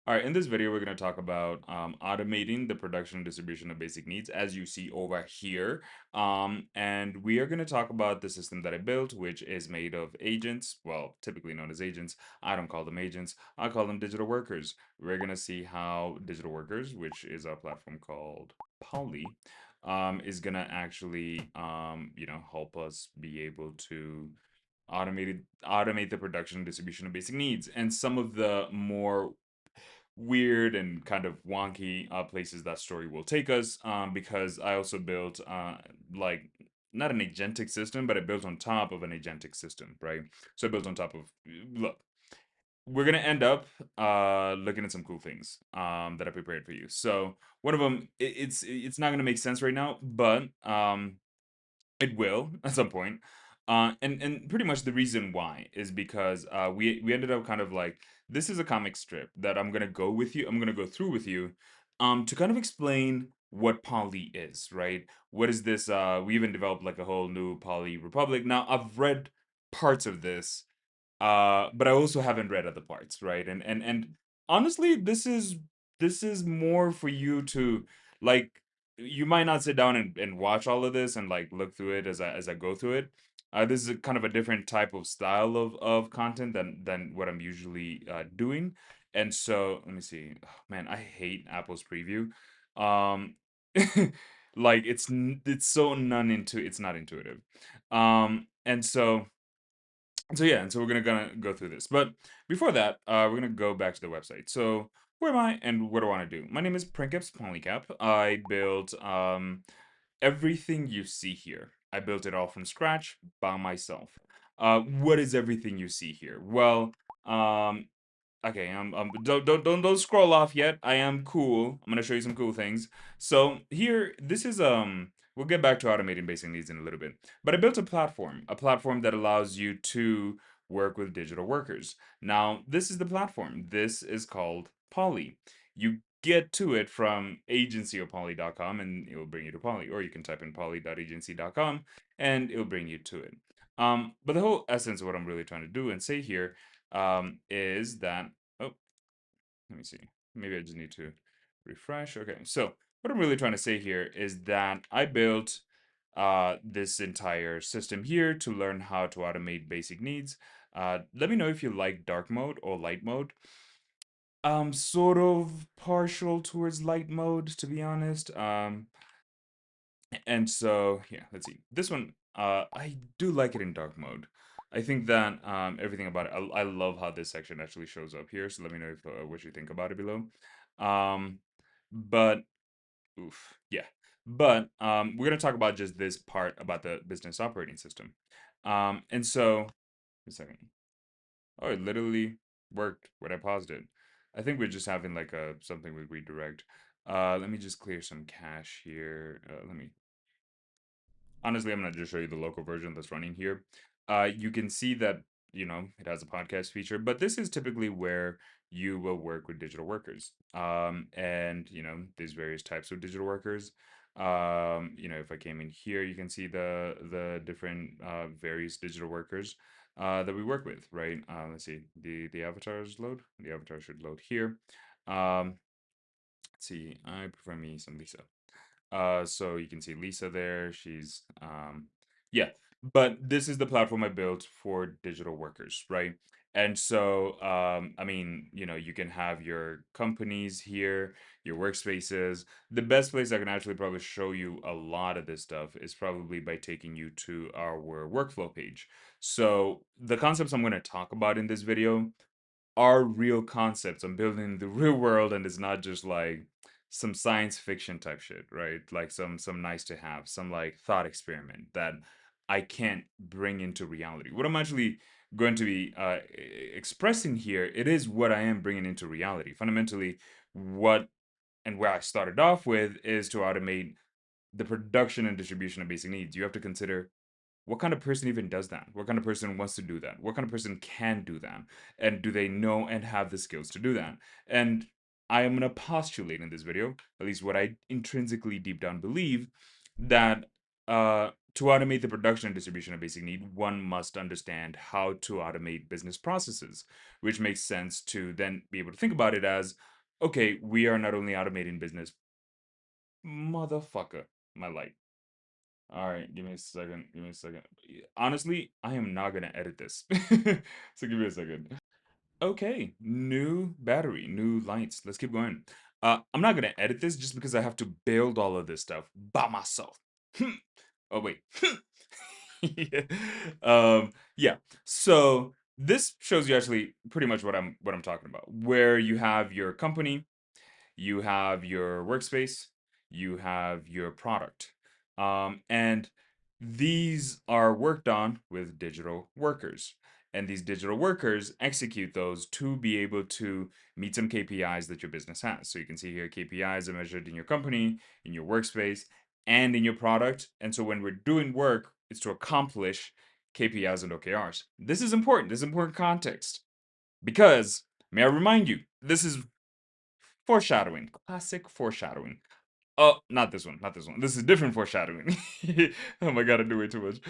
All right, in this video, we're going to talk about automating the production and distribution of basic needs, as you see over here. And we are going to talk about the system that I built, which is made of agents, well, typically known as agents. I don't call them agents, I call them digital workers. We're going to see how digital workers, which is our platform called Poly, is going to actually, help us be able to automate the production and distribution of basic needs. And some of the more weird and kind of wonky places that story will take us, because I also built like not an agentic system, but I built on top of an agentic system, right? So I built on top of, look, we're gonna end up looking at some cool things that I prepared for you. So one of them, it's not gonna make sense right now, but it will at some point. And pretty much the reason why is because we ended up kind of like, this is a comic strip that I'm gonna go with you. I'm gonna go through with you, to kind of explain what Poly is, right? What is this? We even developed like a whole new Poly Republic. Now I've read parts of this, but I also haven't read other parts, right? And honestly, this is more for you to like. You might not sit down and watch all of this and like look through it as I go through it. This is a kind of a different type of style of content than what I'm usually doing. And so let me see. Oh, man, I hate Apple's preview. Um, like it's so it's not intuitive. And so yeah, and so we're gonna go through this. But before that, we're gonna go back to the website. So who am I and what do I want to do? My name is Princaps Polycap. I built everything you see here. I built it all from scratch by myself. What is everything you see here? Well, okay, don't scroll off yet. I am cool. I'm gonna show you some cool things. So here, this is we'll get back to automating basic needs in a little bit. But I built a platform that allows you to work with digital workers. Now, this is the platform. This is called Poly. You get to it from agencyofpoly.com and it will bring you to Poly, or you can type in poly.agency.com and it'll bring you to it. But the whole essence of what I'm really trying to do and say here is that, oh, let me see. Maybe I just need to refresh. Okay, so what I'm really trying to say here is that I built this entire system here to learn how to automate basic needs. Let me know if you like dark mode or light mode. I'm sort of partial towards light mode, to be honest. And so, yeah, let's see. This one, I do like it in dark mode. I think that everything about it, I love how this section actually shows up here. So let me know if what you think about it below. Um, but yeah. But we're gonna talk about just this part about the business operating system. And so, a second. Oh, it literally worked when I paused it. I think we're just having like a something with redirect. Let me just clear some cache here. Let me honestly, I'm gonna just show you the local version that's running here. You can see that, it has a podcast feature, but this is typically where you will work with digital workers. And these various types of digital workers. If I came in here, you can see the different various digital workers that we work with, right? Let's see, the avatars load. The avatar should load here. Let's see, I prefer me some Lisa. So you can see Lisa there. She's yeah. But this is the platform I built for digital workers, right? And so I mean, you can have your companies here, your workspaces. The best place I can actually probably show you a lot of this stuff is probably by taking you to our workflow page. So the concepts I'm going to talk about in this video are real concepts. I'm building the real world, and it's not just like some science fiction type shit, right? Like some nice to have, some like thought experiment that I can't bring into reality. What I'm actually going to be expressing here, it is what I am bringing into reality. Fundamentally, what and where I started off with is to automate the production and distribution of basic needs. You have to consider, what kind of person even does that? What kind of person wants to do that? What kind of person can do that? And do they know and have the skills to do that? And I am going to postulate in this video, at least what I intrinsically deep down believe, that to automate the production and distribution of basic need, one must understand how to automate business processes, which makes sense to then be able to think about it as, okay, we are not only automating business, motherfucker, my light. All right, give me a second. Give me a second. Honestly, I am not gonna edit this. So give me a second. Okay, new battery, new lights. Let's keep going. I'm not gonna edit this just because I have to build all of this stuff by myself. Oh wait. Yeah. Yeah. So this shows you actually pretty much what I'm talking about. Where you have your company, you have your workspace, you have your product. And these are worked on with digital workers. And these digital workers execute those to be able to meet some KPIs that your business has. So you can see here KPIs are measured in your company, in your workspace, and in your product. And so when we're doing work, it's to accomplish KPIs and OKRs. This is important. This is important context because, may I remind you, this is foreshadowing. Classic foreshadowing. Oh, not this one. Not this one. This is different foreshadowing. Oh my god, I do way too much.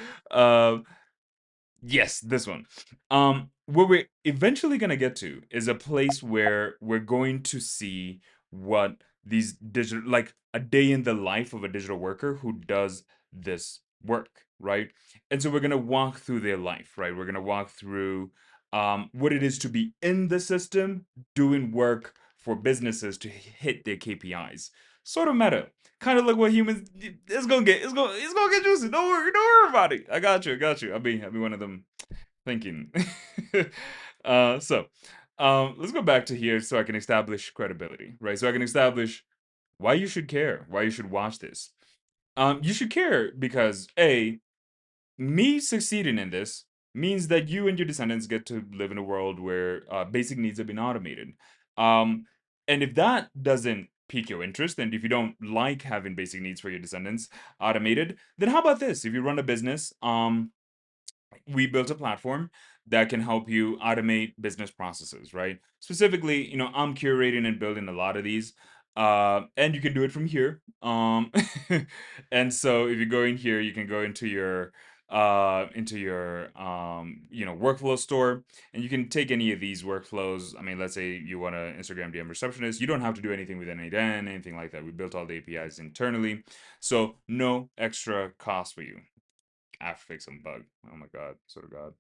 Yes, this one. What we're eventually gonna get to is a place where we're going to see what these digital, like a day in the life of a digital worker who does this work, right? And so we're gonna walk through their life, right? We're gonna walk through what it is to be in the system, doing work for businesses to hit their KPIs. Sort of meta, kind of like what humans. It's gonna get juicy. Don't worry about it. I got you. I'll be one of them thinking. So let's go back to here so I can establish credibility, right? So I can establish why you should care, why you should watch this. You should care because A, me succeeding in this means that you and your descendants get to live in a world where basic needs have been automated. Um, and if that doesn't pique your interest, and if you don't like having basic needs for your descendants automated, then how about this? If you run a business, we built a platform that can help you automate business processes, right? Specifically, I'm curating and building a lot of these. And you can do it from here. And so if you go in here, you can go into your workflow store, and you can take any of these workflows. I mean, let's say you want to Instagram DM receptionist, you don't have to do anything with N8N, anything like that. We built all the APIs internally, so no extra cost for you. I have to fix some bug. Oh my god, sort of god.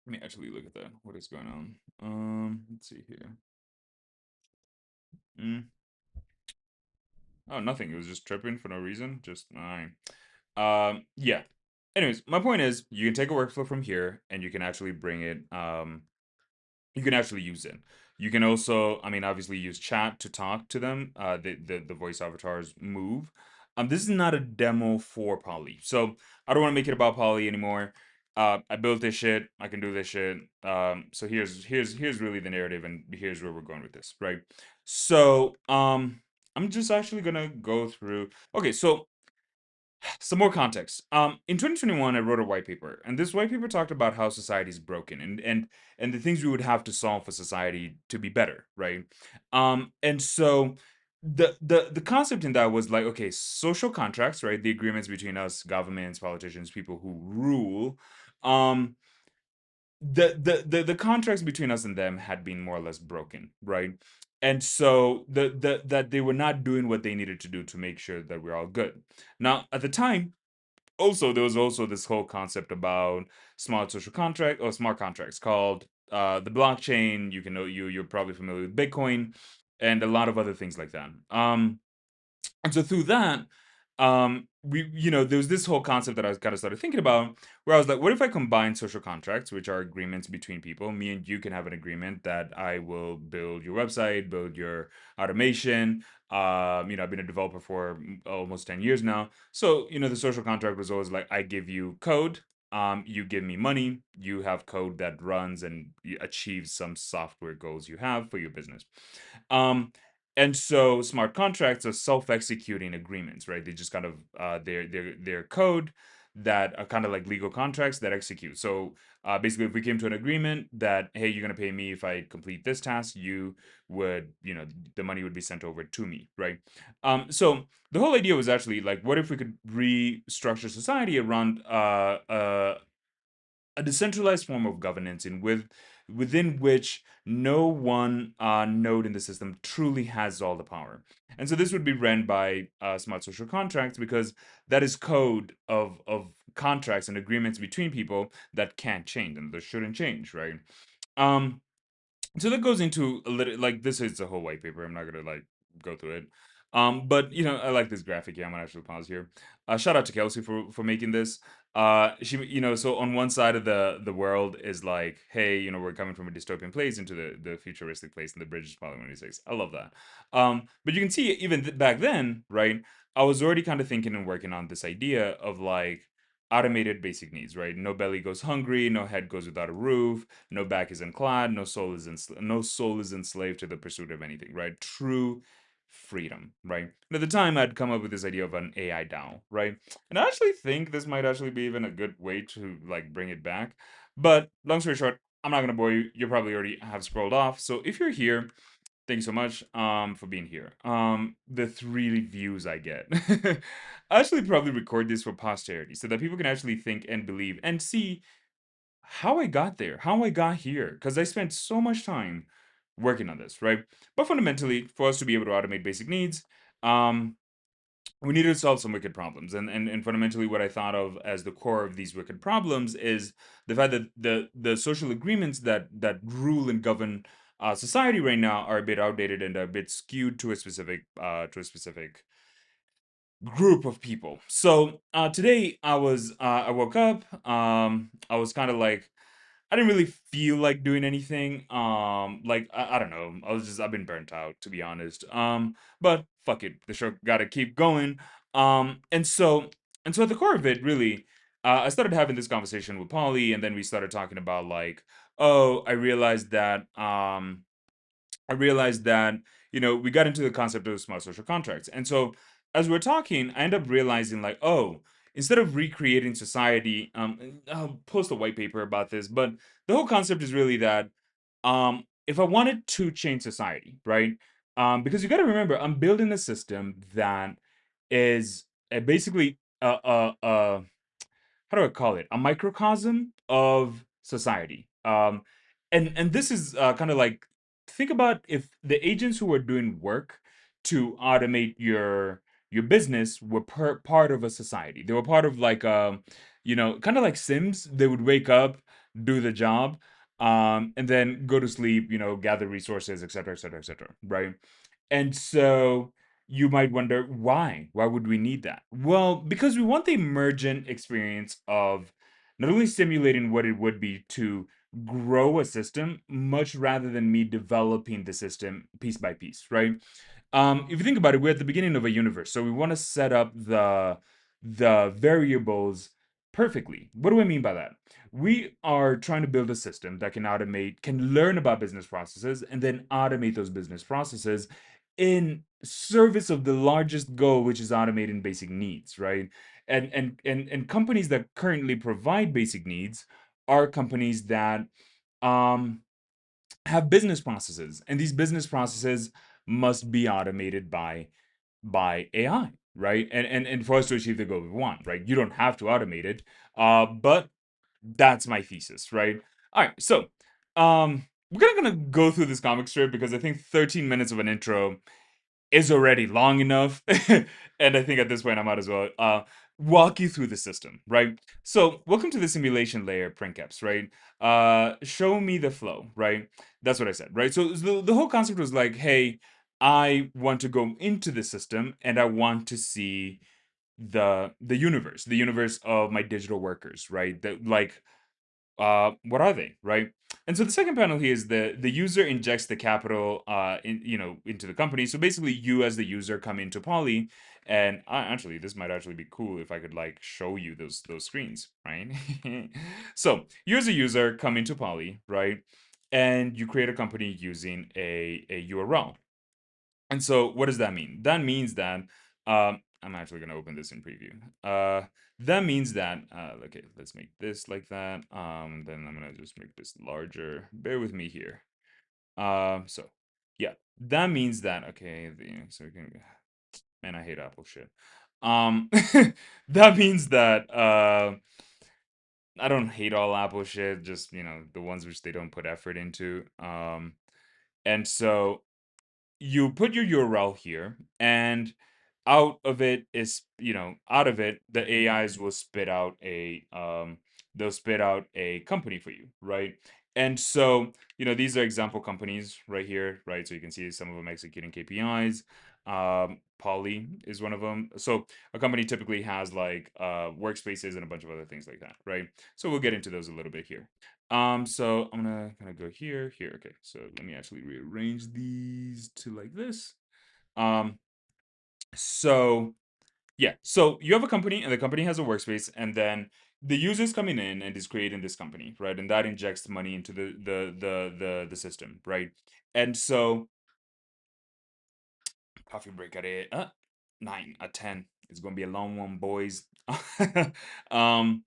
Let me actually look at that. What is going on? Let's see here. Mm. Oh, nothing. It was just tripping for no reason. Just alright. Yeah. Anyways, my point is, you can take a workflow from here, and you can actually bring it. You can actually use it. You can also, I mean, obviously use chat to talk to them. The voice avatars move. This is not a demo for Poly, so I don't want to make it about Poly anymore. I built this shit. I can do this shit. So here's really the narrative, and here's where we're going with this, right? So I'm just actually gonna go through. Okay, so some more context. In 2021, I wrote a white paper, and this white paper talked about how society is broken and the things we would have to solve for society to be better, right? And so the concept in that was like, okay, social contracts, right? The agreements between us, governments, politicians, people who rule. Um, the contracts between us and them had been more or less broken, right? And so that they were not doing what they needed to do to make sure that we're all good. Now, at the time, also there was also this whole concept about smart contracts called the blockchain. You can know you're probably familiar with Bitcoin and a lot of other things like that. And so through that, there was this whole concept that I was kind of started thinking about, where I was like, what if I combine social contracts, which are agreements between people? Me and you can have an agreement that I will build your website, build your automation. I've been a developer for almost 10 years now. So, the social contract was always like, I give you code, you give me money, you have code that runs and achieves some software goals you have for your business. Um, and so smart contracts are self-executing agreements, right? They just kind of they're code that are kind of like legal contracts that execute. So basically, if we came to an agreement that, hey, you're gonna pay me if I complete this task, you would, the money would be sent over to me, right? So the whole idea was actually like, what if we could restructure society around a decentralized form of governance in with within which no one node in the system truly has all the power. And so this would be ran by smart social contracts because that is code of contracts and agreements between people that can't change and that shouldn't change, right? Um, so that goes into a little like this is a whole white paper. I'm not gonna like go through it. But I like this graphic here. I'm gonna actually pause here. Shout out to Kelsey for making this. She so on one side of the world is like, hey, we're coming from a dystopian place into the futuristic place in the bridge is probably 26. I love that. But you can see even back then, right? I was already kind of thinking and working on this idea of like automated basic needs, right? No belly goes hungry, no head goes without a roof, no back is unclad, no soul is enslaved to the pursuit of anything, right? True freedom, right? And at the time, I'd come up with this idea of an AI DAO, right? And I actually think this might actually be even a good way to like bring it back. But long story short, I'm not gonna bore you. You probably already have scrolled off. So if you're here, thank you so much for being here. The three views I get. I actually probably record this for posterity so that people can actually think and believe and see how I got there, how I got here, because I spent so much time working on this, right? But fundamentally, for us to be able to automate basic needs, um, we needed to solve some wicked problems. And fundamentally, what I thought of as the core of these wicked problems is the fact that the social agreements that rule and govern society right now are a bit outdated and a bit skewed to a specific group of people. So today I woke up. I was kind of like I didn't really feel like doing anything. Like I don't know. I've been burnt out to be honest. But fuck it, the show got to keep going. And so at the core of it, really, I started having this conversation with Polly, and then we started talking about like, oh, I realized that, we got into the concept of smart social contracts. And so as we're talking, I end up realizing like, oh, instead of recreating society, I'll post a white paper about this, but the whole concept is really that if I wanted to change society, right? Because you got to remember, I'm building a system that is basically how do I call it? A microcosm of society. And this is kind of like think about if the agents who are doing work to automate your business were part of a society. They were part of like kind of like Sims. They would wake up, do the job, and then go to sleep. Gather resources, etc., etc., etc. Right? And so you might wonder why? Why would we need that? Well, because we want the emergent experience of not only simulating what it would be to grow a system, much rather than me developing the system piece by piece, right? If you think about it, we're at the beginning of a universe, so we want to set up the variables perfectly. What do I mean by that? We are trying to build a system that can learn about business processes, and then automate those business processes in service of the largest goal, which is automating basic needs, right? And companies that currently provide basic needs are companies that um have business processes, and these business processes must be automated by AI, right? And for us to achieve the goal we want, right? You don't have to automate it, but that's my thesis, right? All right, so we're gonna go through this comic strip because I think 13 minutes of an intro is already long enough. And I think at this point I might as well walk you through the system, right? So welcome to the simulation layer princaps, right? Show me the flow, right? That's what I said, right? So the whole concept was like, hey, I want to go into the system and I want to see the universe of my digital workers, right? That like what are they, right? And so the second penalty is the user injects the capital into the company. So basically you as the user come into Poly, and actually this might actually be cool if I could like show you those screens, right? So you as a user come into Poly, right? And you create a company using a URL. And so what does that mean? That means that I'm actually going to open this in preview. That means that okay, let's make this like that. Then I'm going to just make this larger. Bear with me here. So yeah, that means that okay, so we can man, I hate Apple shit. Um that means that I don't hate all Apple shit, just the ones which they don't put effort into. And so you put your URL here, and out of it, the AIs will spit out they'll spit out a company for you, right? And so, these are example companies right here, right? So you can see some of them executing KPIs. Poly is one of them. So a company typically has like workspaces and a bunch of other things like that, right? So we'll get into those a little bit here. So I'm gonna kind of go here, here. Okay, so let me actually rearrange these to like this. Um, so yeah, so you have a company and the company has a workspace, and then the user's coming in and is creating this company, right? And that injects money into the system, right? And so coffee break at 9 at 10. It's gonna be a long one, boys. um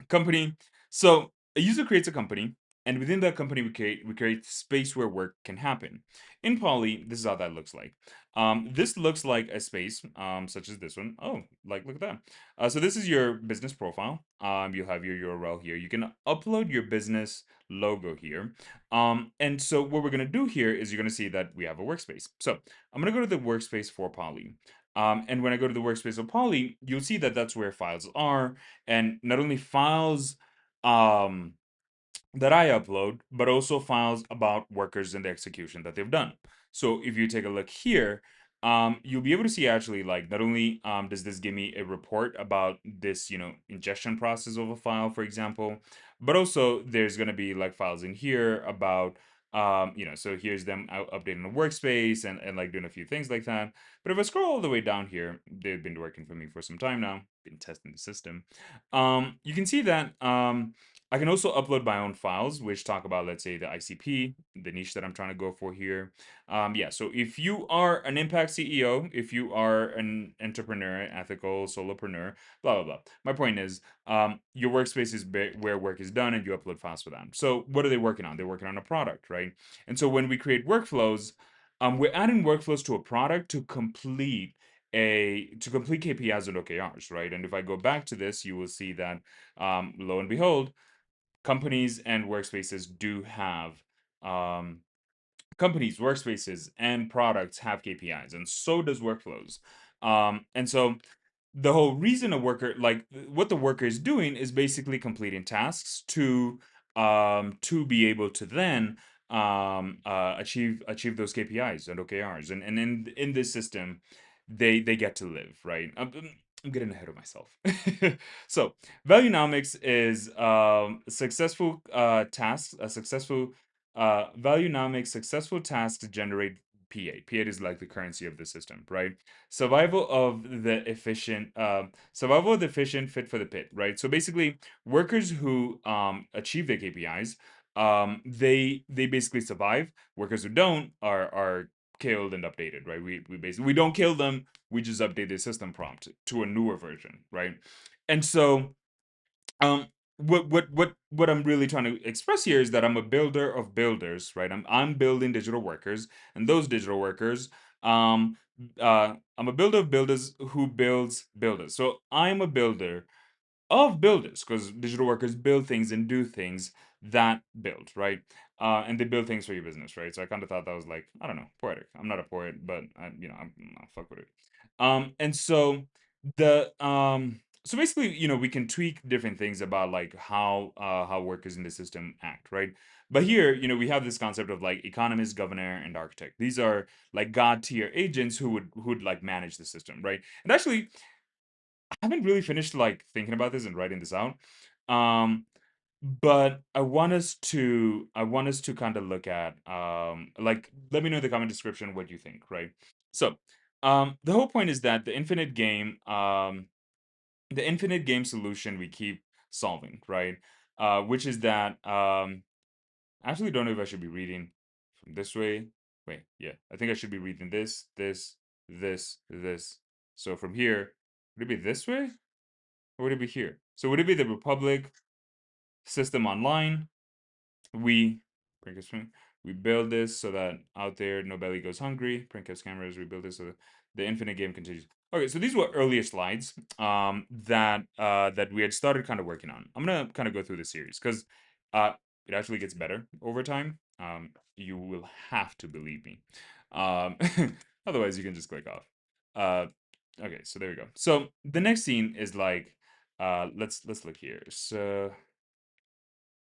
company. So a user creates a company, and within that company, we create space where work can happen. In Poly, this is how that looks like. This looks like a space, such as this one. Oh, like look at that. So this is your business profile. You have your URL here. You can upload your business logo here. And so what we're gonna do here is you're gonna see that we have a workspace. So I'm gonna go to the workspace for Poly. And when I go to the workspace of Poly, you'll see that that's where files are, and not only files um, that I upload, but also files about workers and the execution that they've done. So if you take a look here, you'll be able to see actually like not only does this give me a report about this, ingestion process of a file, for example, but also there's going to be like files in here about so here's them updating the workspace and like doing a few things like that. But if I scroll all the way down here, they've been working for me for some time now, been testing the system. You can see that I can also upload my own files, which talk about, let's say, the ICP, the niche that I'm trying to go for here. Yeah, so if you are an impact CEO, if you are an entrepreneur, ethical solopreneur, blah, blah, blah. My point is, your workspace is where work is done and you upload files for them. So what are they working on? They're working on a product, right? And so when we create workflows, we're adding workflows to a product to complete KPIs and OKRs, right? And if I go back to this, you will see that lo and behold, companies and workspaces do have um, companies, workspaces, and products have KPIs, and so does workflows. And so the whole reason a worker, like what the worker is doing, is basically completing tasks to be able to then achieve those KPIs and OKRs, and in this system, they get to live, right. I'm getting ahead of myself. So Valuenomics is successful tasks, a successful Valuenomics successful tasks generate P8. P8 is like the currency of the system, right? Survival of the efficient, fit for the pit, right? So basically, workers who achieve their KPIs, they basically survive. Workers who don't are killed and updated, right? We don't kill them. We just update the system prompt to a newer version, right? And so um what I'm really trying to express here is that I'm a builder of builders, right? I'm building digital workers, and those digital workers, um I'm a builder of builders who builds builders. So I'm a builder of builders because digital workers build things and do things that build, right? And they build things for your business, right? So I kind of thought that was like, I don't know, poetic. I'm not a poet, but I'll fuck with it. And so so basically, we can tweak different things about like how workers in the system act, right? But here, we have this concept of like economist, governor, and architect. These are like god tier agents who would like manage the system, right? And actually, I haven't really finished like thinking about this and writing this out. Um, but I want us to kind of look at like let me know in the comment description what you think, right? So, the whole point is that the infinite game solution we keep solving, right? Which is that I actually don't know if I should be reading from this way. Wait, yeah, I think I should be reading this. So from here, would it be this way? Or would it be here? So would it be the Republic system online? We Print Screen. We build this so that out there nobody goes hungry. Print cameras. We build this so that the infinite game continues. Okay, so these were earlier slides that we had started kind of working on. I'm gonna kind of go through the series because it actually gets better over time. You will have to believe me. Um, otherwise, you can just click off. Uh, okay, so there we go. So the next scene is like, let's look here. So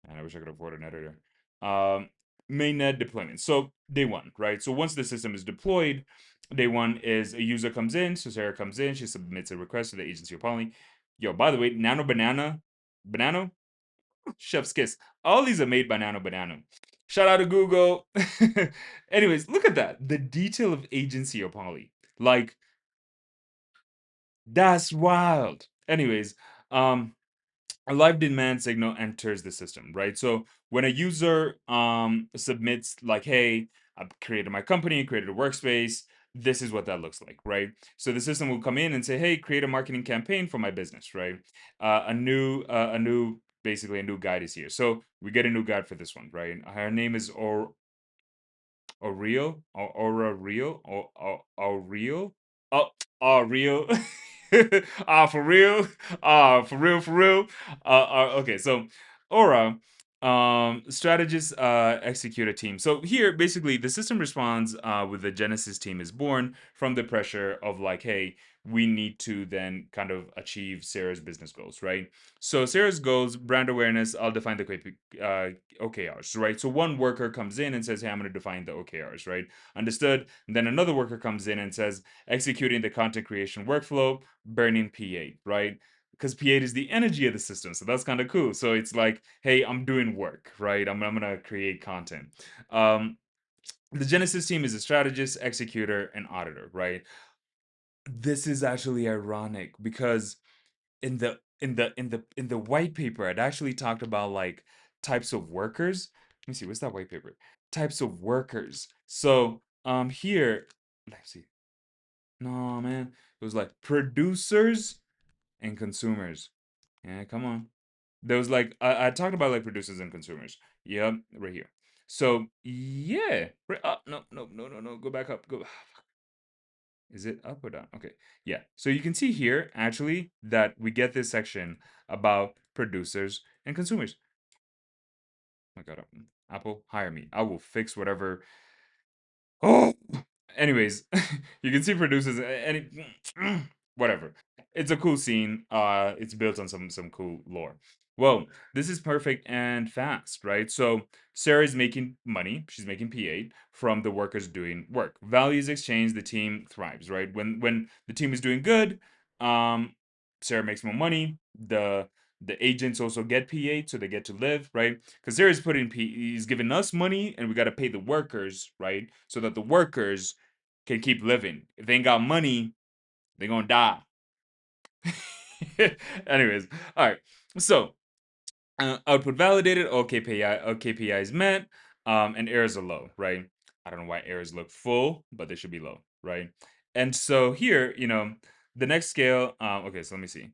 and I wish I could afford an editor. Um, Mainnet deployment. So day one, right? So once the system is deployed, day one is a user comes in. So Sarah comes in, she submits a request to the agency of Polly. Yo, by the way, Nano Banana, Banano, Chef's Kiss. All these are made by Nano Banana. Shout out to Google. Anyways, look at that. The detail of agency of Polly. Like, that's wild. Anyways, a live demand signal enters the system, right? So when a user submits like, hey, I've created my company, created a workspace, this is what that looks like, right? So the system will come in and say, hey, create a marketing campaign for my business, right? Basically a new guide is here. So we get a new guide for this one, right? Her name is Aura Real, Real, oh, Real, for real, for real, for real. Okay, so Aura, strategist, execute a team. So here, basically, the system responds with the Genesis team is born from the pressure of like, hey, we need to then kind of achieve Sarah's business goals, right? So Sarah's goals, brand awareness. I'll define the OKRs, right? So one worker comes in and says, hey, I'm going to define the OKRs, right? Understood. And then another worker comes in and says, executing the content creation workflow, burning P8, right? Because P8 is the energy of the system. So that's kind of cool. So it's like, hey, I'm doing work, right? I'm going to create content. Um, the Genesis team is a strategist, executor, and auditor, right? This is actually ironic because in the white paper, it actually talked about like types of workers. Let me see, what's that white paper? Types of workers. So here, let's see. No man, it was like producers and consumers. Yeah, come on. There was like I talked about like producers and consumers. Yep, right here. So yeah, right up. No, no, no, no, no. Go back up. Go. Is it up or down? Okay. Yeah. So you can see here actually that we get this section about producers and consumers. Oh my God, Apple, hire me. I will fix whatever. Oh, anyways, you can see producers and whatever. It's a cool scene. It's built on some cool lore. Well, this is perfect and fast, right? So Sarah is making money. She's making P8 from the workers doing work. Values exchange. The team thrives, right? When the team is doing good, um, Sarah makes more money. The agents also get P8, so they get to live, right? Because Sarah's putting he's giving us money, and we got to pay the workers, right? So that the workers can keep living. If they ain't got money, they're gonna die. Anyways, all right. So output validated, all KPIs met, and errors are low, right? I don't know why errors look full, but they should be low, right? And so here, the next scale. Okay, so let me see.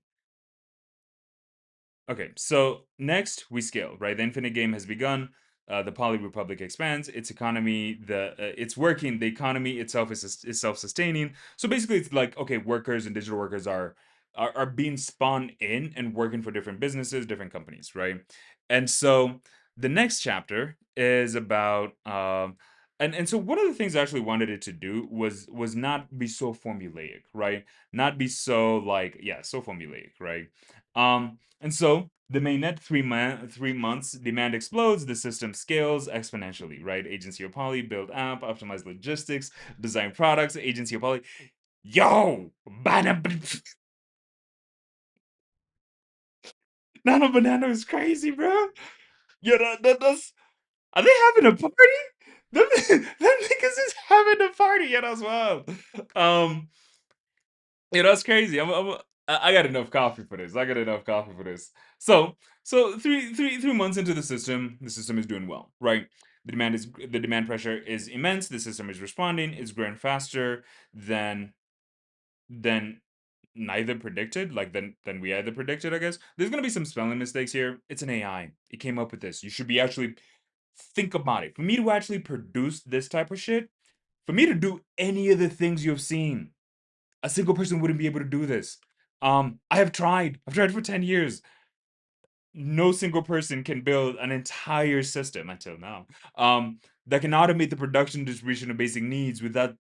Okay, so next we scale, right? The infinite game has begun. The Poly Republic expands. Its economy, it's working. The economy itself is self-sustaining. So basically, it's like okay, workers and digital workers are being spawned in and working for different businesses, different companies, right? And so the next chapter is about and so one of the things I actually wanted it to do was not be so formulaic, right? Not be so like yeah, so formulaic, right? And so the mainnet 3 months demand explodes, the system scales exponentially, right? Agency of Poly, build app, optimize logistics, design products, agency of Poly. Yo, Nano Banana is crazy, bro. Yo, that's are they having a party? Them niggas is having a party, yeah, that's wild. Um, Yeah, that's crazy. I got enough coffee for this. I got enough coffee for this. So 3 months into the system is doing well, right? The demand pressure is immense. The system is responding. It's growing faster than than neither predicted, like than we either predicted. I guess there's gonna be some spelling mistakes here. It's an AI. It came up with this. You should be actually think about it. For me to actually produce this type of shit, for me to do any of the things you've seen. A single person wouldn't be able to do this. I have tried. I've tried for 10 years. No single person can build an entire system until now. That can automate the production and distribution of basic needs without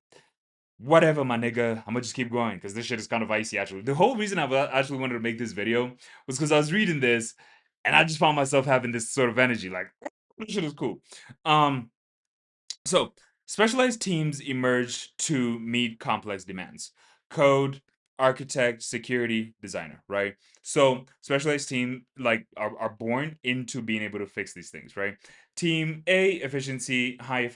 whatever, my nigga. I'm gonna just keep going because this shit is kind of icy. Actually, the whole reason actually wanted to make this video was because I was reading this and I just found myself having this sort of energy. Like, this shit is cool. Um, so, specialized teams emerge to meet complex demands. Code, architect, security, designer, right? So, specialized team like are born into being able to fix these things, right? Team A, efficiency, high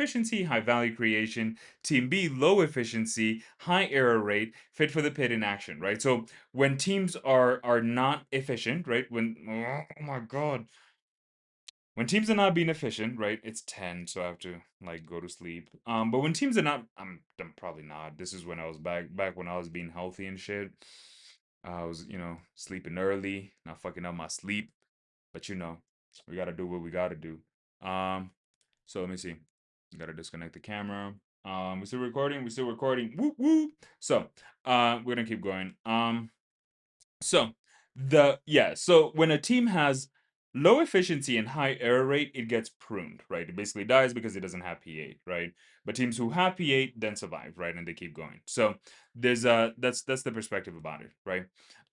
value creation. Team B, low efficiency, high error rate, fit for the pit in action, right? So, when teams are not efficient, right? When oh my god, when teams are not being efficient, right? It's 10, so I have to like go to sleep. But when teams are not, I'm probably not. This is when I was back when I was being healthy and shit. I was, sleeping early, not fucking up my sleep. But we gotta do what we gotta do. Um, so let me see. Gotta disconnect the camera. We still recording. We still recording. Woo woo. So, we're gonna keep going. So when a team has low efficiency and high error rate, it gets pruned, right? It basically dies because it doesn't have P8, right? But teams who have P8 then survive, right? And they keep going. So there's that's the perspective about it, right?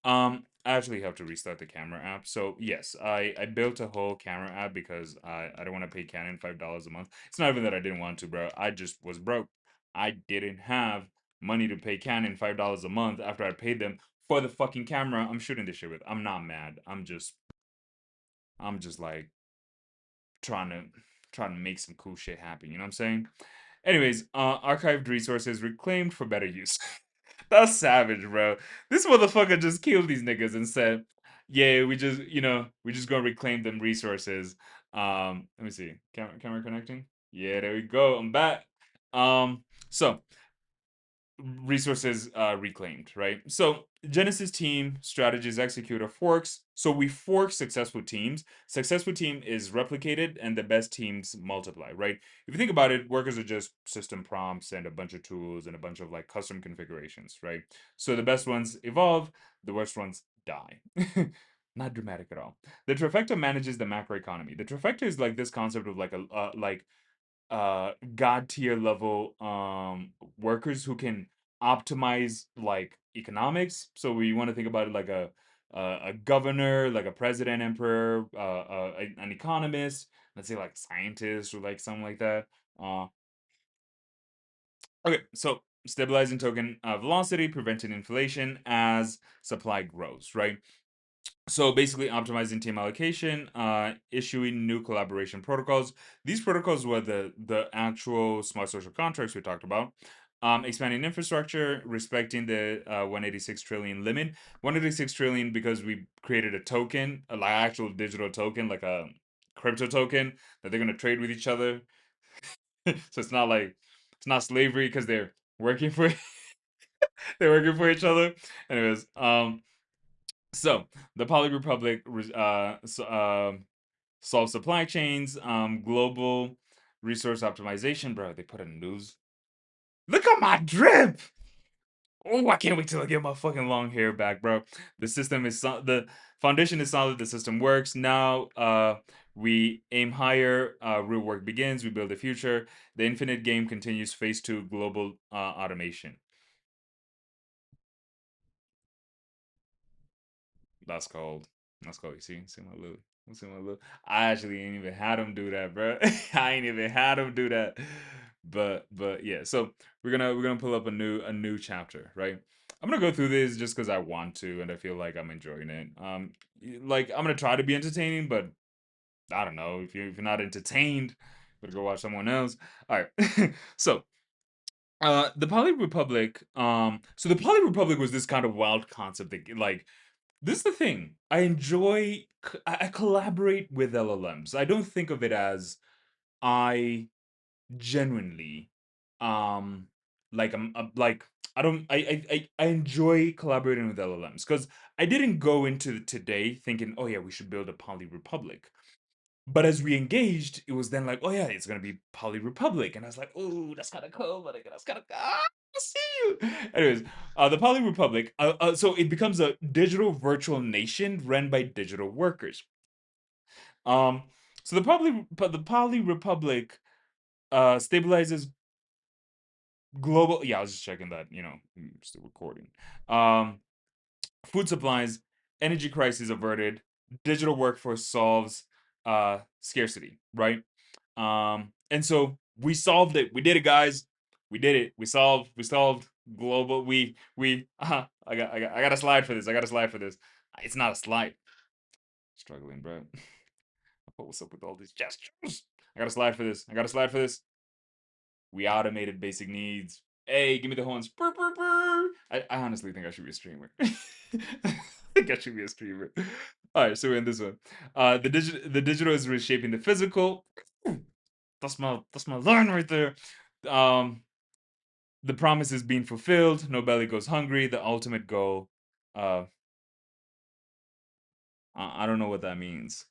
I actually have to restart the camera app. So yes, I built a whole camera app because I don't want to pay Canon $5 a month. It's not even that I didn't want to, bro. I just was broke. I didn't have money to pay Canon $5 a month after I paid them for the fucking camera I'm shooting this shit with. I'm not mad. I'm just like trying to trying to make some cool shit happen. You know what I'm saying? Anyways, archived resources reclaimed for better use. That's savage, bro. This motherfucker just killed these niggas and said, "Yeah, we just gonna reclaim them resources." Let me see. Camera connecting. Yeah, there we go. I'm back. So resources reclaimed, right? So Genesis team strategies executor forks. So we fork successful teams. Successful team is replicated and the best teams multiply, right? If you think about it, workers are just system prompts and a bunch of tools and a bunch of like custom configurations, right? So the best ones evolve, the worst ones die. Not dramatic at all. The trifecta manages the macroeconomy. The trifecta is like this concept of like a god tier level workers who can optimize like economics. So we want to think about it like a governor, like a president, emperor, an economist, let's say like scientist or like something like that. uh okay, so stabilizing token velocity, preventing inflation as supply grows, right? So basically optimizing team allocation, issuing new collaboration protocols. These protocols were the actual smart social contracts we talked about. Expanding infrastructure, respecting the 186 trillion limit. 186 trillion because we created a token, a like actual digital token, like a crypto token that they're gonna trade with each other. So it's not slavery because they're working for they're working for each other. Anyways, so the Poly Republic solves supply chains, global resource optimization, bro. They put in news. Look at my drip. Oh, I can't wait till I get my fucking long hair back, bro. The foundation is solid. The system works now. We aim higher. Real work begins. We build the future. The infinite game continues. Phase 2: global automation. That's cold. That's cold. You see my little. You see my little. I actually ain't even had him do that, bro. I ain't even had him do that. But yeah. So we're gonna pull up a new chapter, right? I'm gonna go through this just because I want to, and I feel like I'm enjoying it. Like I'm gonna try to be entertaining, but I don't know if you're not entertained, better go watch someone else. All right. So the Poly Republic. So the Poly Republic was this kind of wild concept that like this is the thing. I collaborate with LLMs. I don't think of it as I genuinely um like I don't I enjoy collaborating with LLMs because I didn't go into today thinking, oh yeah, we should build a Poly Republic. But as we engaged, it was then like, oh yeah, it's gonna be Poly Republic, and I was like, oh, that's kind of cool, but that's kind of See you. Anyways, the Poly Republic. So it becomes a digital virtual nation run by digital workers. Um, so the Poly Republic stabilizes global. Yeah, I was just checking that. Still recording. Um, food supplies, energy crisis averted, digital workforce solves scarcity, right? And so we solved it. We did it, guys. We did it. We solved global. I got a slide for this. I got a slide for this. It's not a slide. Struggling, bro. What's up with all these gestures? I got a slide for this. I got a slide for this. We automated basic needs. Hey, give me the horns. Brr, brr, brr. I honestly think I should be a streamer. I think I should be a streamer. All right, so we're in this one. The digital is reshaping the physical. That's my line right there. Um, the promise is being fulfilled. No belly goes hungry. The ultimate goal. Uh, I don't know what that means.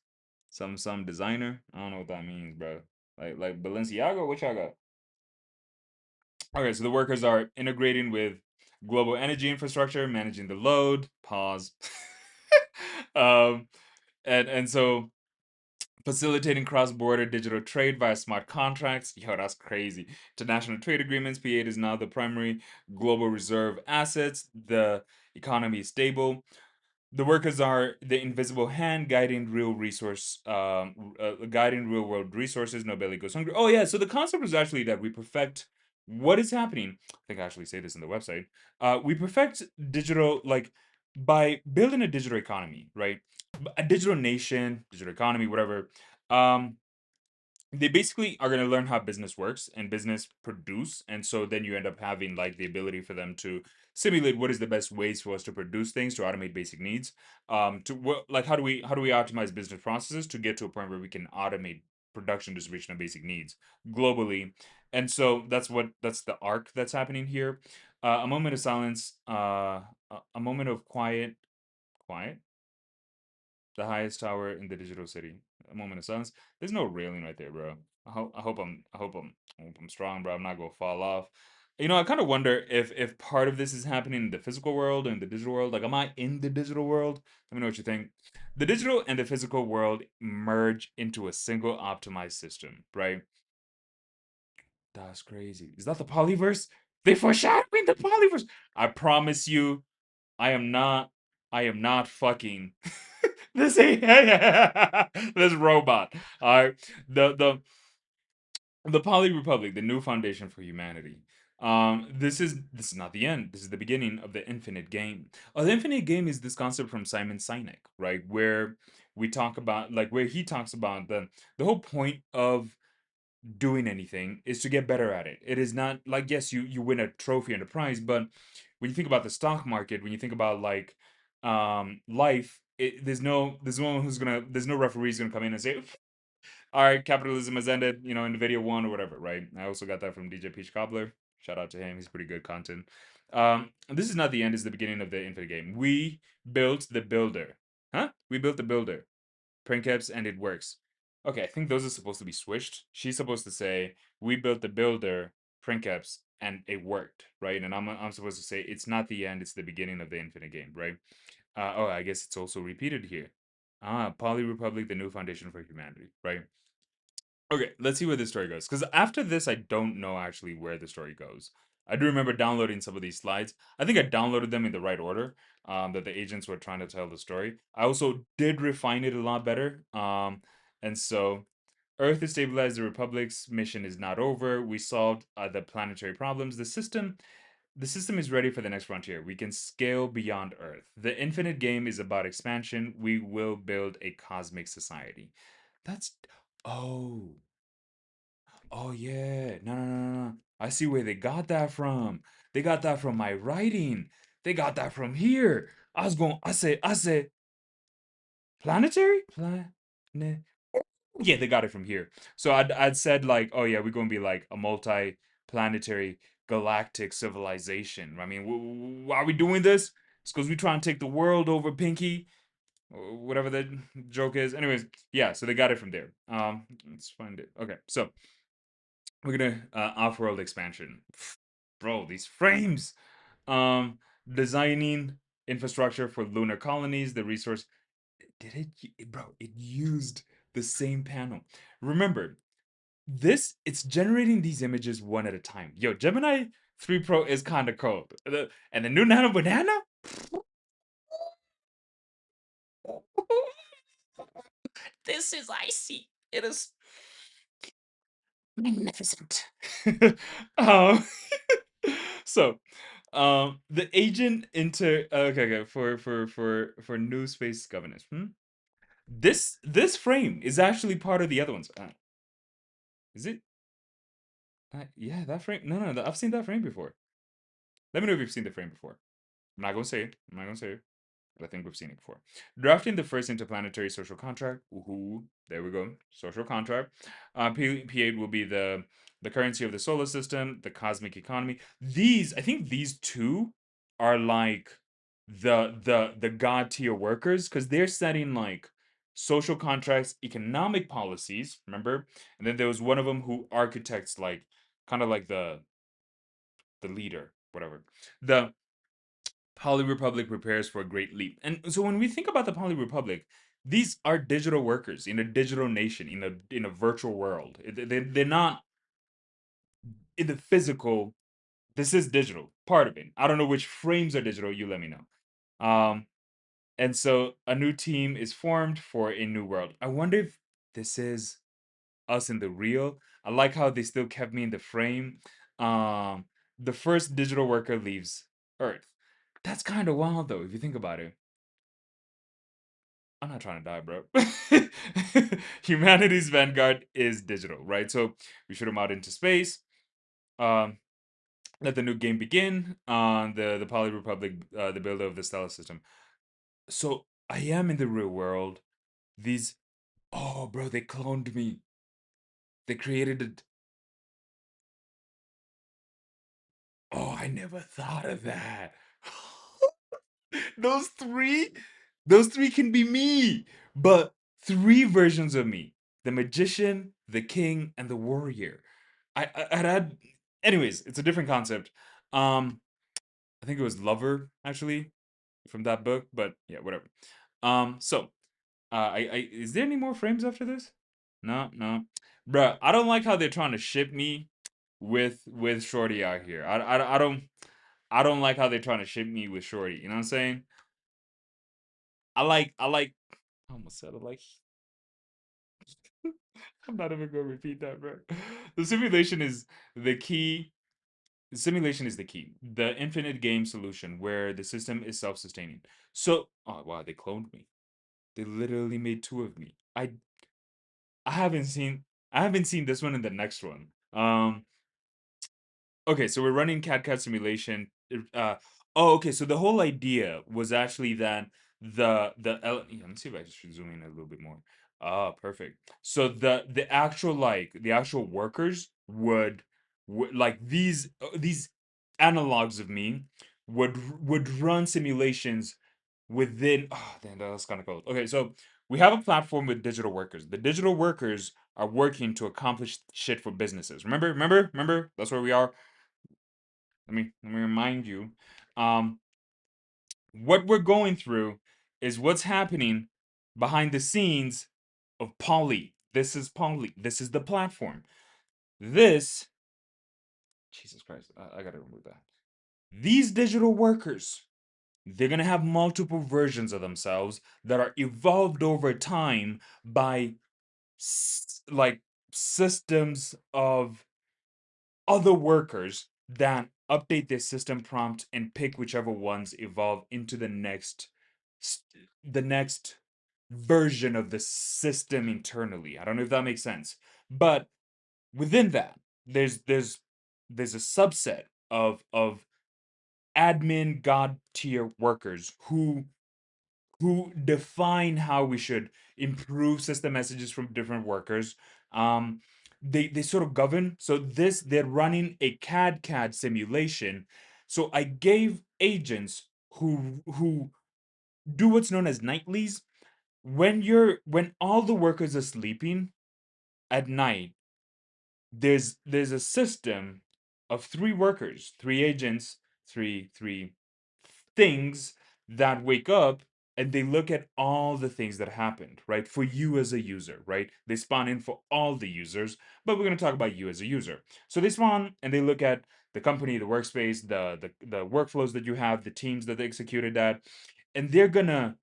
Some designer. I don't know what that means, bro. Like Balenciaga. What y'all got? Okay, so the workers are integrating with global energy infrastructure, managing the load. Pause. um, and so facilitating cross-border digital trade via smart contracts. Yo, that's crazy. International trade agreements. P8 is now the primary global reserve assets. The economy is stable. The workers are the invisible hand guiding real world resources. No belly goes hungry. Oh yeah, so the concept was actually that we perfect what is happening. I think I actually say this in the website. We perfect digital, like, by building a digital economy, right? A digital nation, digital economy, whatever. Um, they basically are going to learn how business works and business produce, and so then you end up having like the ability for them to simulate what is the best ways for us to produce things, to automate basic needs, to what, like, how do we optimize business processes to get to a point where we can automate production, distribution of basic needs globally. And so that's the arc that's happening here. A moment of silence, a moment of quiet, the highest tower in the digital city. A moment of silence. There's no railing right there, bro. I hope I'm strong, bro. I'm not gonna fall off. I kind of wonder if part of this is happening in the physical world and the digital world. Like, am I in the digital world? Let me know what you think. The digital and the physical world merge into a single optimized system, right? That's crazy. Is that the polyverse? They foreshadowing the polyverse. I promise you, I am not. I am not fucking this this robot. All right, the Poly Republic, the new foundation for humanity. This is not the end. This is the beginning of the infinite game. The infinite game is this concept from Simon Sinek, right? Where we talk about, like, where he talks about the whole point of doing anything is to get better at it. It is not like, yes, you win a trophy and a prize, but when you think about the stock market, when you think about, like, life, there's no referee who's gonna come in and say, all right, capitalism has ended, in video one or whatever, right? I also got that from DJ Peach Cobbler. Shout out to him. He's pretty good content. This is not the end, it's the beginning of the infinite game. We built the builder. Huh? We built the builder. Princeps, and it works. Okay, I think those are supposed to be switched. She's supposed to say, we built the builder, Princeps, and it worked, right? And I'm supposed to say, it's not the end, it's the beginning of the infinite game, right? I guess it's also repeated here. Poly Republic, the new foundation for humanity, right? Okay, let's see where this story goes. Because after this, I don't know actually where the story goes. I do remember downloading some of these slides. I think I downloaded them in the right order, that the agents were trying to tell the story. I also did refine it a lot better. And so Earth is stabilized. The Republic's mission is not over. We solved the planetary problems. The system is ready for the next frontier. We can scale beyond Earth. The infinite game is about expansion. We will build a cosmic society. That's oh. Oh yeah. No, no, no, no, no. I see where they got that from. They got that from my writing. They got that from here. I said planetary? Yeah, they got it from here. So I'd said, like, oh yeah, we're gonna be like a multi-planetary galactic civilization. I mean, why are we doing this? It's because we trying to take the world over, Pinky, or whatever the joke is. Anyways, yeah, so they got it from there. Let's find it. Okay, so we're gonna off-world expansion. bro, these frames. Um, Designing infrastructure for lunar colonies. The resource did bro? It used the same panel. Remember, it's generating these images one at a time. Yo, Gemini 3 Pro is kind of cold. And the new Nano Banana. This is icy. It is magnificent. um, so, the agent inter okay, for new space governance. This frame is actually part of the other ones. Is it? Yeah, that frame. No, no, I've seen that frame before. Let me know if you've seen the frame before. I'm not gonna say it. I'm not gonna say it. But I think we've seen it before. Drafting the first interplanetary social contract. Woohoo! There we go. Social contract. P8 will be the currency of the solar system, the cosmic economy. I think these two are like the god tier workers because they're setting like social contracts, economic policies. Remember, and then there was one of them who architects like kind of like the leader, whatever. The Poly Republic prepares for a great leap. And so when we think about the Poly Republic, these are digital workers in a digital nation, in a virtual world. They're not in the physical. This is digital, part of it. I don't know which frames are digital. You let me know. And so a new team is formed for a new world. I wonder if this is us in the real. I like how they still kept me in the frame. Um, the first digital worker leaves Earth. That's kind of wild, though, if you think about it. I'm not trying to die, bro. Humanity's vanguard is digital, right? So we shoot them out into space. Um, Let the new game begin on the Poly Republic, the builder of the stellar system. So I am in the real world. These, oh, bro, they cloned me. They created it. Oh, I never thought of that. those three, those three can be me, but three versions of me: the magician, the king, and the warrior. I'd had, anyways. It's a different concept. I think it was Lover actually from that book, but yeah, whatever. So, is there any more frames after this? No, no, bruh. I don't like how they're trying to ship me with Shorty out here. I don't like how they're trying to ship me with Shorty. You know what I'm saying? I like. I almost said it like. I'm not even gonna repeat that, bro. The simulation is the key. Simulation is the key. The infinite game solution where the system is self-sustaining. So, oh wow, they cloned me. They literally made two of me. I haven't seen I haven't seen this one in the next one. Okay, so we're running cat simulation. Okay, so the whole idea was actually that yeah, let me see if I should zoom in a little bit more. Ah, perfect. So the actual workers would like these analogs of me would run simulations within. Oh, damn, that's kind of cool. Okay, so we have a platform with digital workers. The digital workers are working to accomplish shit for businesses. Remember. That's where we are. Let me remind you. Um, what we're going through is what's happening behind the scenes of Poly. This is Poly. This is the platform. This, Jesus Christ, I gotta remove that. These digital workers, they're gonna have multiple versions of themselves that are evolved over time by like systems of other workers that update their system prompt and pick whichever ones evolve into the next version of the system internally. I don't know if that makes sense. But within that, there's a subset of admin god tier workers who define how we should improve system messages from different workers. Um, they sort of govern. So they're running a CAD simulation. So I gave agents who do what's known as nightlies. When all the workers are sleeping at night, there's a system of three workers, three agents, three things that wake up and they look at all the things that happened, right? For you as a user, right? They spawn in for all the users, but we're going to talk about you as a user. So they spawn and they look at the company, the workspace, the workflows that you have, the teams that they executed that, and they're gonna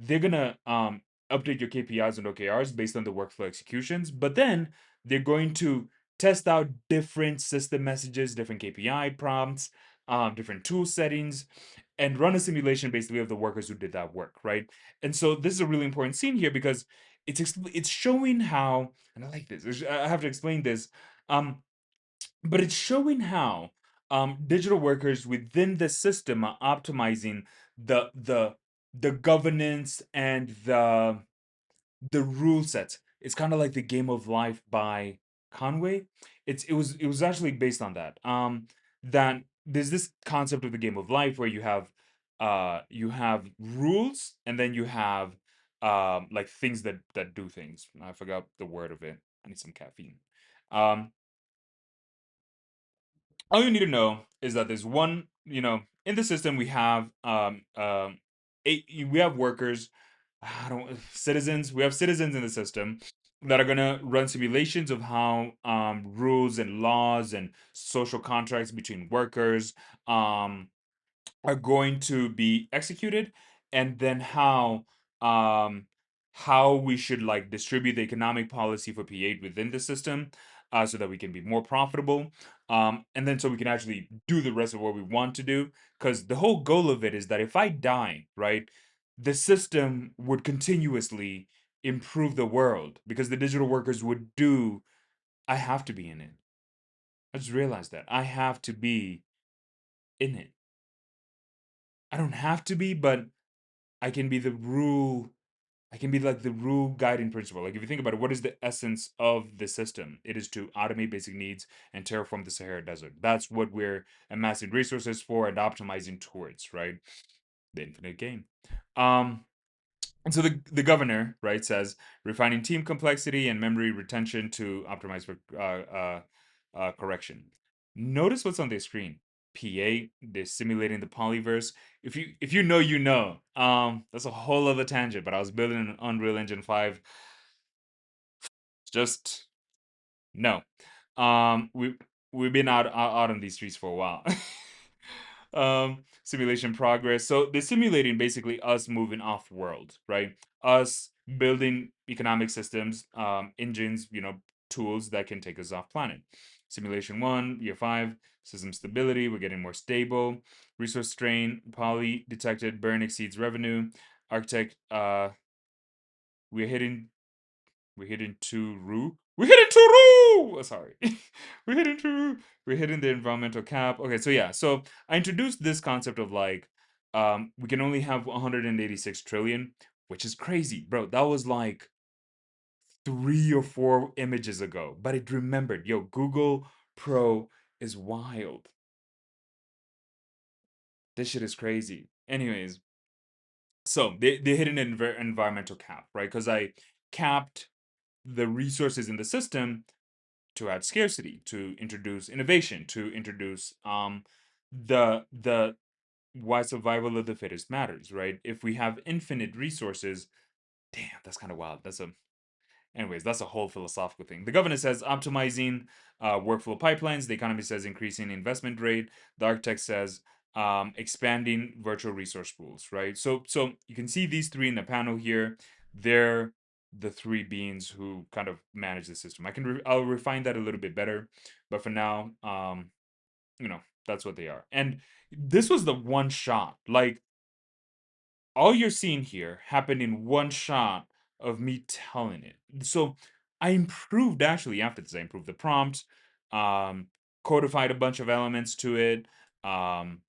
update your KPIs and OKRs based on the workflow executions, but then they're going to test out different system messages, different KPI prompts, different tool settings, and run a simulation basically of the workers who did that work, right? And so this is a really important scene here because it's showing how, and I like this. I have to explain this, um, but it's showing how digital workers within the system are optimizing the governance and the rule sets. It's kind of like the Game of Life by Conway. It was actually based on that. That there's this concept of the Game of Life where you have rules and then you have like things that do things. I forgot the word of it. I need some caffeine. Um, all you need to know is that there's one, in the system we have workers, I don't citizens, we have citizens in the system that are gonna run simulations of how rules and laws and social contracts between workers um are going to be executed, and then how we should like distribute the economic policy for P8 within the system, so that we can be more profitable, and then so we can actually do the rest of what we want to do, because the whole goal of it is that if I die, right, the system would continuously improve the world because the digital workers would do. I have to be in it. I just realized that I have to be in it. I don't have to be, but I can be the rule. I can be like the rule guiding principle. Like if you think about it, what is the essence of the system? It is to automate basic needs and terraform the Sahara Desert. That's what we're amassing resources for and optimizing towards, right? The infinite game. Um, and so the governor, right, says refining team complexity and memory retention to optimize for correction. Notice what's on the screen. PA, they're simulating the polyverse. If you know, you know. That's a whole other tangent, but I was building an Unreal Engine 5. Just no. We've been out on these streets for a while. Simulation progress. So they're simulating basically us moving off world, right? Us building economic systems, engines, tools that can take us off planet. Simulation 1, year 5, system stability, we're getting more stable. Resource strain, poly detected, burn exceeds revenue. Architect, we're hitting we're hitting two Ru. We're hitting two Ru. Sorry, we're hitting two Ru. We're hitting the environmental cap. Okay, so yeah, so I introduced this concept of like, we can only have 186 trillion, which is crazy, bro. That was like 3 or 4 images ago, but it remembered. Yo, Google Pro is wild. This shit is crazy. Anyways, so they hit an environmental cap, right? Because I capped the resources in the system to add scarcity, to introduce innovation, to introduce the why survival of the fittest matters, right? If we have infinite resources, damn, that's kind of wild. That's a whole philosophical thing. The governor says optimizing workflow pipelines. The economy says increasing investment rate. The architect says expanding virtual resource pools, right? So you can see these three in the panel here. They're the three beings who kind of manage the system. I'll refine that a little bit better, but for now, that's what they are. And this was the one shot. Like all you're seeing here happened in one shot of me telling it. So I improved actually after this. I improved the prompt, um, codified a bunch of elements to it, um,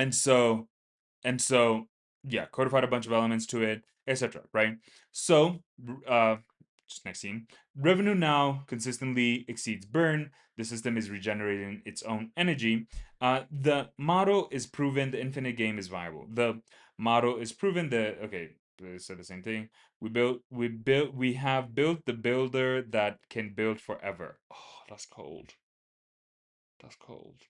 and so and so, yeah, codified a bunch of elements to it, etc. Right? So, just next scene. Revenue now consistently exceeds burn. The system is regenerating its own energy. The model is proven. The infinite game is viable. The model is proven. Okay, they said the same thing. We have built the builder that can build forever. Oh, that's cold. That's cold.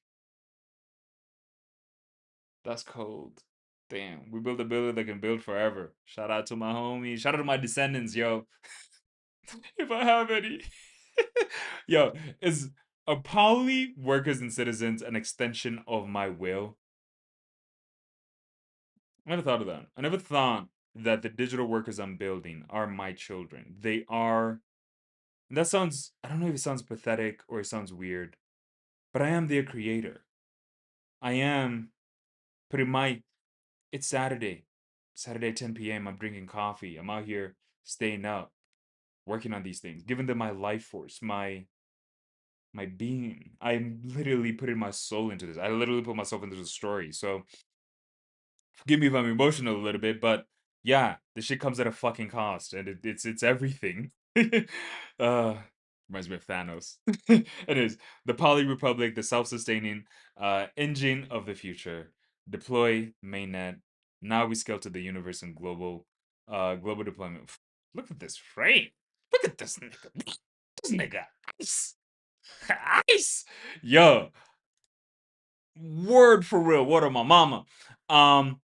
That's cold. Damn, we built a building that can build forever. Shout out to my homies. Shout out to my descendants, yo. If I have any. Yo, is a poly workers and citizens an extension of my will? I never thought of that. I never thought that the digital workers I'm building are my children. They are. And that sounds, I don't know if it sounds pathetic or it sounds weird, but I am their creator. I am putting my, it's Saturday. Saturday, 10 p.m. I'm drinking coffee. I'm out here staying up, working on these things, giving them my life force, my being. I'm literally putting my soul into this. I literally put myself into the story. So forgive me if I'm emotional a little bit, but yeah, this shit comes at a fucking cost, and it's everything. uh, reminds me of Thanos. It is the Poly Republic, the self-sustaining engine of the future. Deploy mainnet. Now we scale to the universe and global deployment. Look at this frame. Look at this nigga. This nigga ice. Ice. Yo, word for real. What are my mama? Um,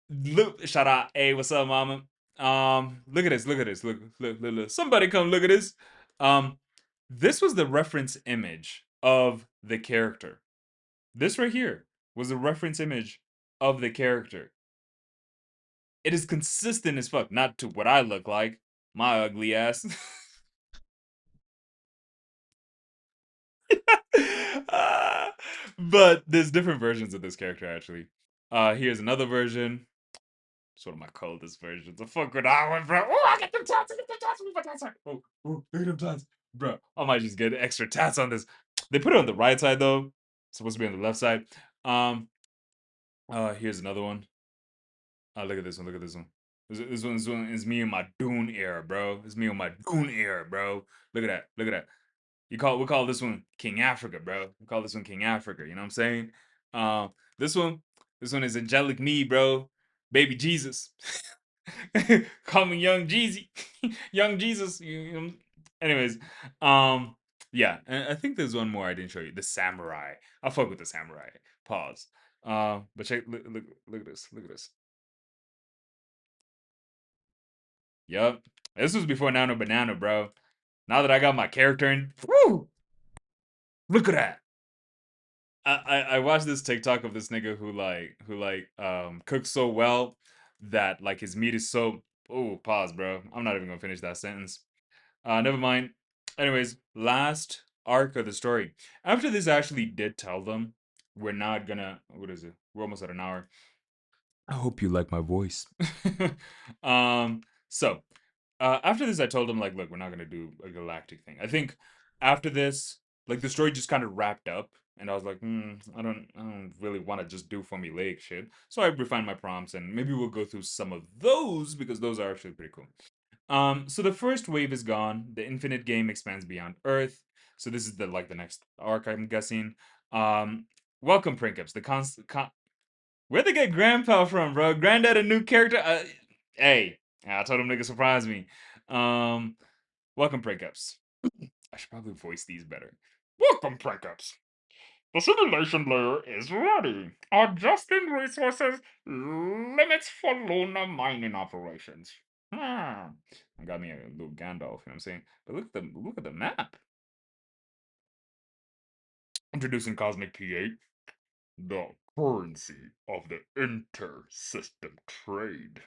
look, shout out, hey, what's up, mama? Look at this, look at this, look. Somebody come look at this. Um, this was the reference image of the character. This right here was the reference image of the character. It is consistent as fuck, not to what I look like, my ugly ass. But there's different versions of this character actually. Here's another version. It's one of my coldest versions. The fuck with that one, bro. Oh, I get them tats. I get them tats. Move my tats. Look at them tats. Bro, I might just get extra tats on this. They put it on the right side, though. It's supposed to be on the left side. Um, here's another one. Look at this one. Look at this one. This one is me in my Dune era, bro. It's me in my Dune era, bro. Look at that. Look at that. We call this one King Africa, bro. We call this one King Africa. You know what I'm saying? Um, this one, this one is angelic me, bro. Baby Jesus. Call me Young Jeezy. Young Jesus. Anyways, um, yeah, and I think there's one more I didn't show you. The samurai. I'll fuck with the samurai. Pause. But check look at this. Look at this. Yup. This was before Nano Banana, bro. Now that I got my character in, woo! Look at that. I watched this TikTok of this nigga who cooks so well that like his meat is so, oh, pause, bro. I'm not even gonna finish that sentence. Never mind. Anyways, last arc of the story. After this, I actually did tell them we're not gonna, what is it? We're almost at an hour. I hope you like my voice. So after this, I told him like, look, we're not gonna do a galactic thing. I think after this, like the story just kind of wrapped up, and I was like, I don't really want to just do formulaic shit. So I refined my prompts, and maybe we'll go through some of those because those are actually pretty cool. So the first wave is gone. The infinite game expands beyond Earth. So this is the next arc, I'm guessing. Um, welcome, Prinkups. Where'd they get Grandpa from, bro? Granddad a new character? Hey, I told him nigga surprise me. Um, welcome, Prinkups. I should probably voice these better. Welcome, Prinkups. The simulation layer is ready. Adjusting resources limits for lunar mining operations. Hmm. I got me a little Gandalf, you know what I'm saying? But look at the map. Introducing Cosmic P8, the currency of the inter-system trade.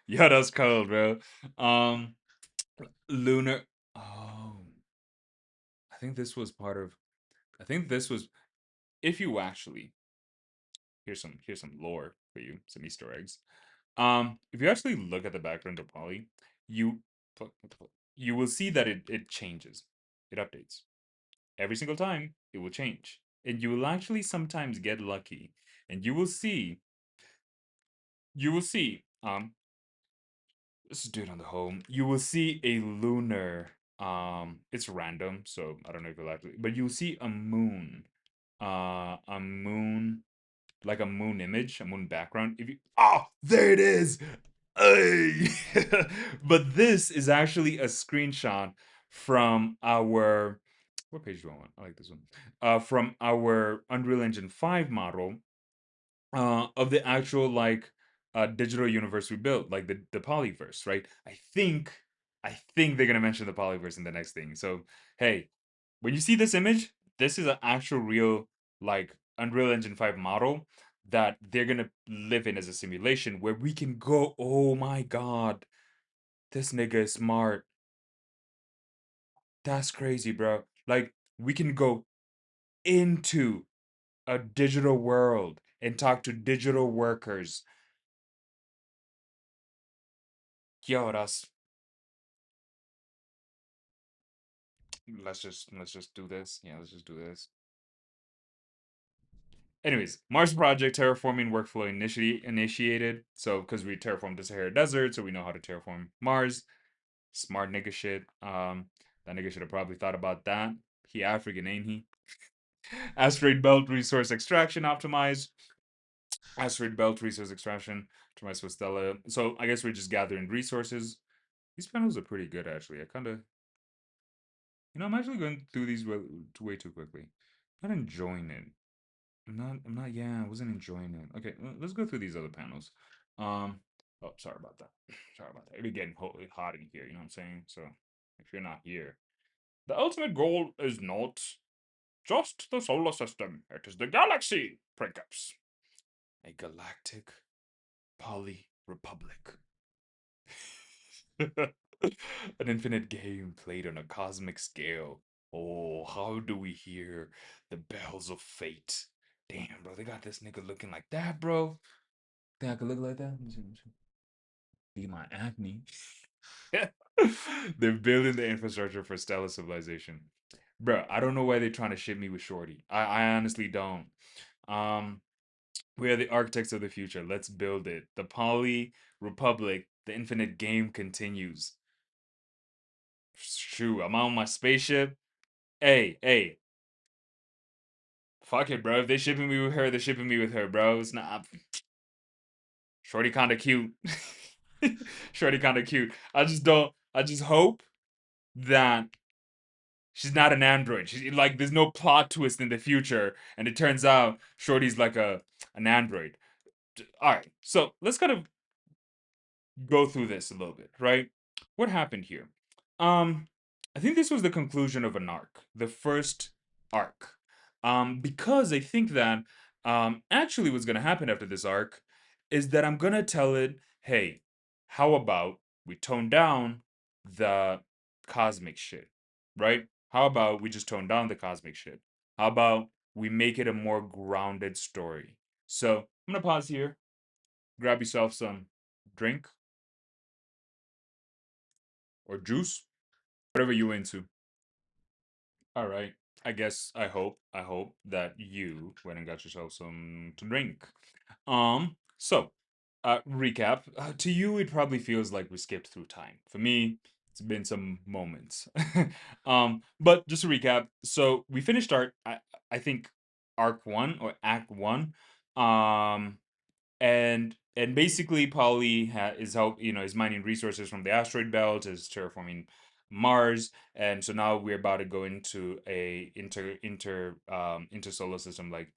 Yeah, that's cold, bro. Um, lunar. Oh, I think this was part of. I think this was. If you actually here's some lore for you, some Easter eggs. If you actually look at the background of Poly, you you will see that it changes, it updates every single time. It will change, and you will actually sometimes get lucky, and you will see. This is dude on the home. You will see a lunar. It's random, so I don't know if you'll actually, but you'll see a moon. A moon, like a moon image, a moon background. If you, oh, there it is. Ay! But this is actually a screenshot from our What page do I want? I like this one. From our Unreal Engine 5 model of the actual like digital universe we built, like the polyverse, right? I think they're gonna mention the polyverse in the next thing. So hey, when you see this image, this is an actual real like Unreal Engine 5 model that they're gonna live in as a simulation where we can go, oh my god, this nigga is smart. That's crazy, bro. Like we can go into a digital world and talk to digital workers. Yo, that's let's just do this. Yeah, let's just do this. Anyways, Mars project terraforming workflow initiated. So because we terraformed the Sahara Desert, so we know how to terraform Mars. Smart nigga shit. That nigga should have probably thought about that. He African, ain't he? Asteroid belt resource extraction optimized. Asteroid belt resource extraction optimized for Stella. So I guess we're just gathering resources. These panels are pretty good actually. I kind of, I'm actually going through these way too quickly. Not enjoying it. I'm not, yeah, I wasn't enjoying it. Okay, let's go through these other panels. Um, oh, sorry about that. Sorry about that. It'd be getting hot in here, you know what I'm saying? So, if you're not here, the ultimate goal is not just the solar system, it is the galaxy, Princeps. A galactic poly republic. An infinite game played on a cosmic scale. Oh, how do we hear the bells of fate? Damn, bro, they got this nigga looking like that, bro. Think I could look like that? Let me see, let me see. Be my acne. They're building the infrastructure for stellar civilization. Bro, I don't know why they're trying to ship me with Shorty. I honestly don't. Um, we are the architects of the future. Let's build it. The Poly Republic, the infinite game continues. Shoo, I'm on my spaceship. Hey, fuck it, bro. If they shipping me with her, they're shipping me with her, bro. It's not Shorty kinda cute. Shorty kinda cute. I just don't I just hope that she's not an android. She's like there's no plot twist in the future, and it turns out Shorty's like an android. Alright, so let's kind of go through this a little bit, right? What happened here? Um, I think this was the conclusion of an arc, the first arc. Because I think that actually what's gonna happen after this arc is that I'm gonna tell it, hey, how about we tone down the cosmic shit, right? How about we just tone down the cosmic shit? How about we make it a more grounded story? So I'm gonna pause here, grab yourself some drink or juice, whatever you into. All right. I hope that you went and got yourself some to drink. So recap. To you, it probably feels like we skipped through time. For me, it's been some moments. But just to recap, so we finished I think arc one or act one. Um, and basically Polly is is mining resources from the asteroid belt, is terraforming Mars, and so now we're about to go into a inter solar system, like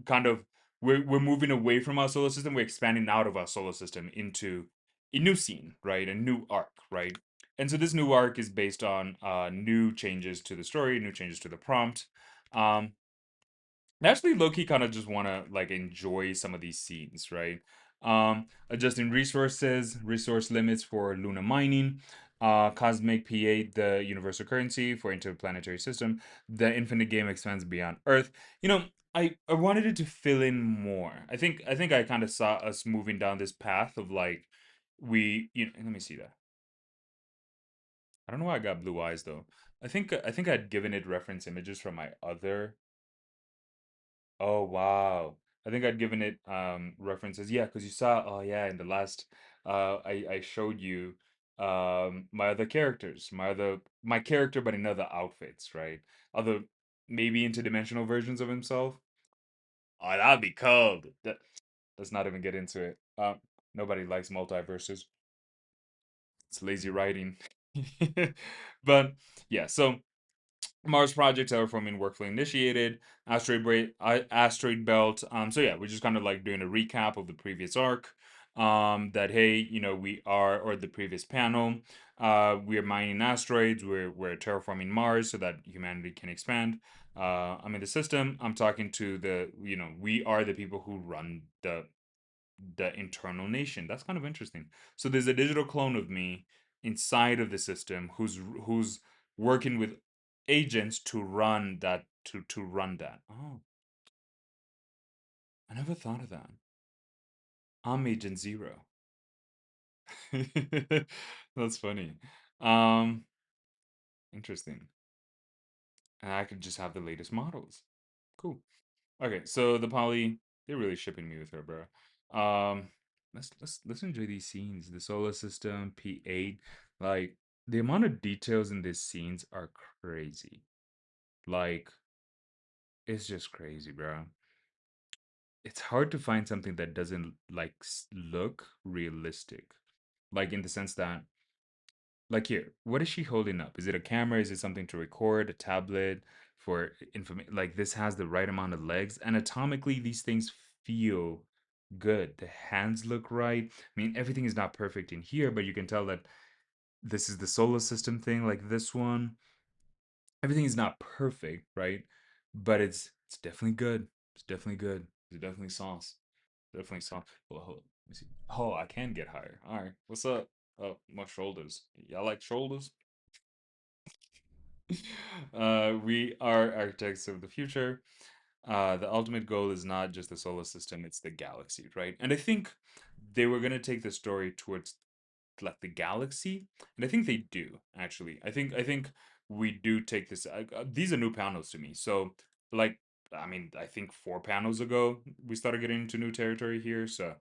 kind of we're moving away from our solar system, we're expanding out of our solar system into a new scene, right, a new arc, right. And so this new arc is based on new changes to the story, new changes to the prompt. um Actually, Loki kind of just want to like enjoy some of these scenes, right? Adjusting resources, resource limits for Luna mining, Cosmic P8, the universal currency for interplanetary system. The infinite game expands beyond Earth. You know, I wanted it to fill in more. I think I kind of saw us moving down this path of like let me see that. I don't know why I got blue eyes though. I think I'd given it reference images from my other. Oh wow. I think I'd given it references. Yeah, because you saw, oh yeah, in the last I showed you my other characters, my character but in other outfits, right? Other maybe interdimensional versions of himself. Oh, that'd be cold. Let's not even get into it. Nobody likes multiverses. It's lazy writing. But yeah, so Mars project terraforming workflow initiated, asteroid belt. So yeah, we're just kind of like doing a recap of the previous arc. That hey, we are, or the previous panel, we are mining asteroids. We're terraforming Mars so that humanity can expand. I'm in the system. I'm talking to we are the people who run the internal nation. That's kind of interesting. So there's a digital clone of me inside of the system who's working with agents to run that. Oh, I never thought of that. I'm Agent Zero. That's funny. Um, Interesting. And I could just have the latest models. Cool. Okay, so the poly, they're really shipping me with her, bro. Um, let's enjoy these scenes. The solar system, P8, like the amount of details in these scenes are crazy. Like it's just crazy, bro. It's hard to find something that doesn't like look realistic. Like in the sense that like here, what is she holding up? Is it a camera? Is it something to record? A tablet for information? Like this has the right amount of legs. Anatomically, these things feel good. The hands look right. I mean, everything is not perfect in here, but you can tell that this is the solar system thing. Like this one, everything is not perfect, right? But it's definitely good. It's definitely good. It's definitely sauce. Definitely sauce. Well, hold on. Let me see. Oh, I can get higher. All right. What's up? Oh, my shoulders. Y'all like shoulders? We are architects of the future. The ultimate goal is not just the solar system, it's the galaxy, right? And I think they were going to take the story towards like the galaxy, and I think they do actually. I think we do take this. These are new panels to me, so like I mean, I think 4 panels ago we started getting into new territory here. So,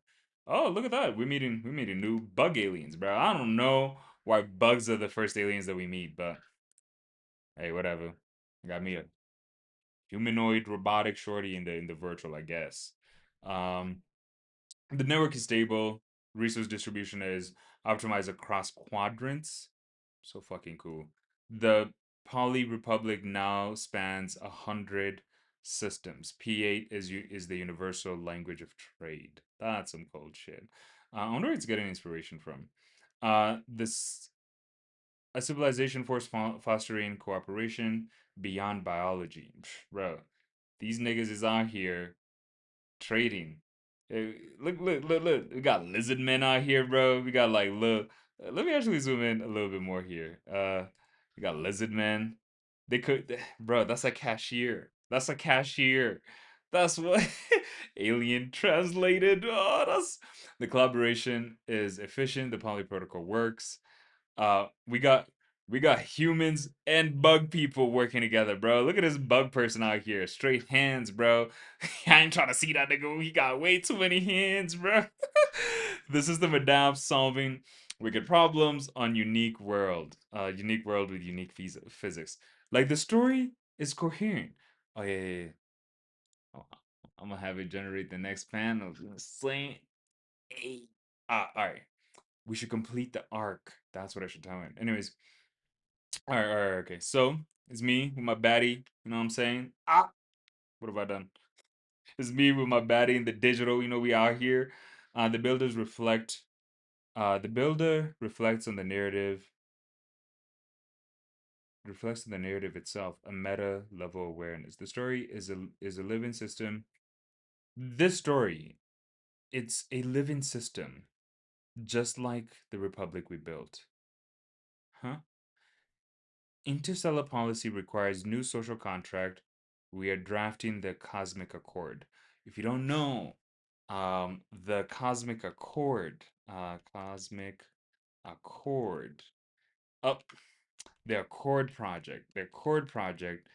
oh look at that, we're meeting new bug aliens, bro. I don't know why bugs are the first aliens that we meet, but hey, whatever. Got me a humanoid robotic shorty in the virtual, I guess. Um, the network is stable. Resource distribution is optimized across quadrants. So fucking cool. The Poly Republic now spans 100 systems. P8 is the universal language of trade. That's some cold shit. I wonder where it's getting inspiration from. This a civilization force fostering cooperation beyond biology. Bro, these niggas is out here trading. Look. We got lizard men out here, bro. We got like look. Let me actually zoom in a little bit more here. We got lizard men. They could, bro. That's a cashier. That's a cashier. That's what alien translated. Oh, that's the collaboration is efficient. The poly protocol works. We got humans and bug people working together, bro. Look at this bug person out here. Straight hands, bro. I ain't trying to see that nigga. He got way too many hands, bro. The system adapts, solving wicked problems on unique world. Unique world with unique physics. Like the story is coherent. Oh yeah. Oh, I'm gonna have it generate the next panel. Same. All right. We should complete the arc. That's what I should tell him. Anyways, all right, okay. So it's me with my baddie. You know what I'm saying? What have I done? It's me with my baddie in the digital. We out here. The builders reflect. The builder reflects on the narrative itself, a meta level awareness. The story is a living system. This story, it's a living system, just like the republic we built. Huh? Interstellar policy requires new social contract. We are drafting the Cosmic Accord. If you don't know, the Cosmic Accord, up the Accord project. The Accord project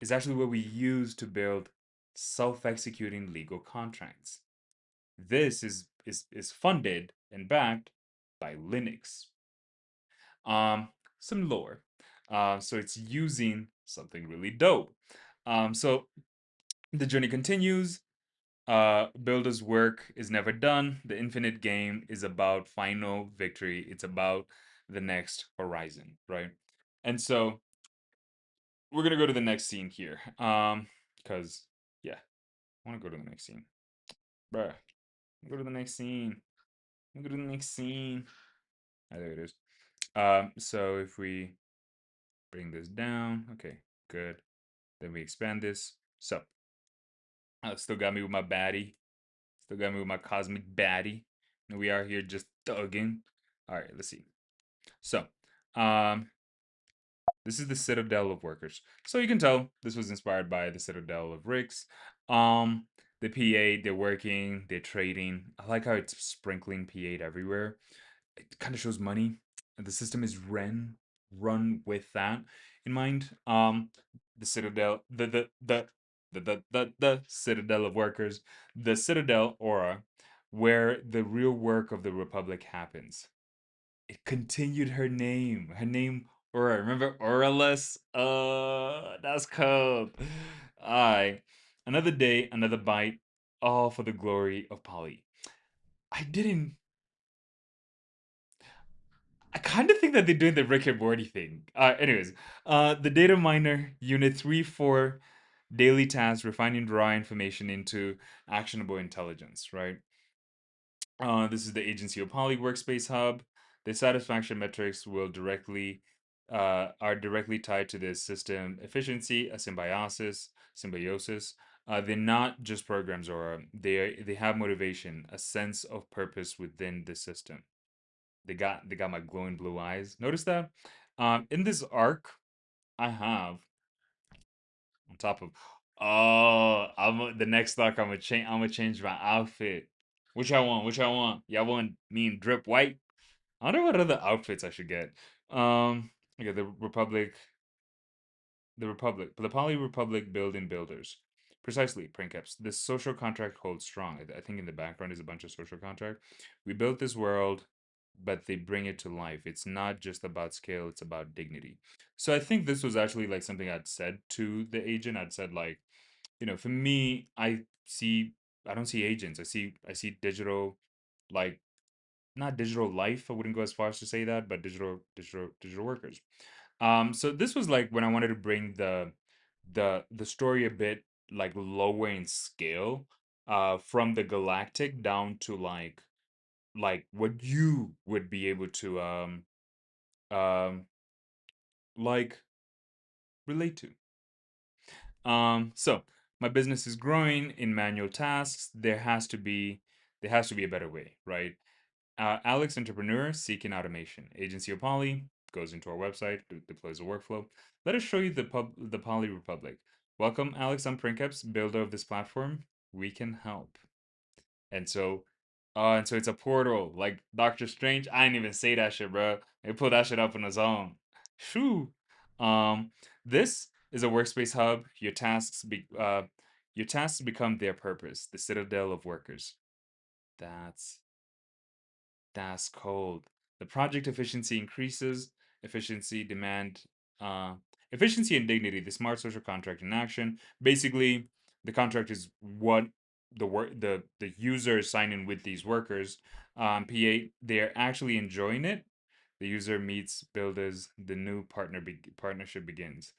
is actually what we use to build self-executing legal contracts. This is funded and backed by Linux. Um, some lore. So it's using something really dope. So the journey continues. Builder's work is never done. The infinite game is about final victory. It's about the next horizon, right? And so we're gonna go to the next scene here. Because yeah, I want to go to the next scene, bruh. Go to the next scene. Go to the next scene. Ah, there it is. So if we bring this down, okay, good. Then we expand this. So still got me with my baddie. Still got me with my cosmic baddie. And we are here just thugging. All right, let's see. So, um, this is the Citadel of Workers. So you can tell this was inspired by the Citadel of Ricks. Um, the P8, they're working, they're trading. I like how it's sprinkling P8 everywhere. It kind of shows money. The system is run with that in mind. The Citadel, the Citadel of Workers, the Citadel aura, where the real work of the Republic happens. It continued her name. Her name Aura. Remember Auraless? That's cold. Alright. Another day, another bite, all for the glory of Polly. I didn't I kind of think that they're doing the Rick and Morty thing. Anyways, the data miner unit 3-4 daily task refining raw information into actionable intelligence, right? This is the agency of Poly Workspace Hub. The satisfaction metrics will directly are directly tied to the system efficiency, a symbiosis. They're not just programs, or they have motivation, a sense of purpose within the system. They got my glowing blue eyes. Notice that? In this arc, I have on top of the next arc I'm gonna change my outfit. Which I want, which I want. Y'all want me in drip white? I wonder what other outfits I should get. Okay, the Poly Republic building builders. Precisely, Princeps. This social contract holds strong. I think in the background is a bunch of social contract. We built this world, but they bring it to life. It's not just about scale, it's about dignity. So I think this was actually like something I'd said to the agent. I'd said like, for me, I don't see agents. I see digital, like not digital life. I wouldn't go as far as to say that, but digital workers. So this was like when I wanted to bring the story a bit like lower in scale, from the galactic down to like what you would be able to um like relate to. So my business is growing in manual tasks. There has to be a better way, right? Alex, entrepreneur seeking automation. Agency of Poly goes into our website, deploys a workflow. Let us show you the Poly Republic. Welcome, Alex. I'm Princeps, builder of this platform. We can help. And so it's a portal like Doctor Strange. I didn't even say that shit, bro. They put that shit up on his own. Shoo. Um, this is a workspace hub. Your tasks become their purpose. The citadel of workers. That's that's cold. The project efficiency increases. Efficiency, demand, uh, efficiency and dignity. The smart social contract in action. Basically, the contract is what the user is signing with these workers. P8, they're actually enjoying it. The user meets builders. The new partnership begins.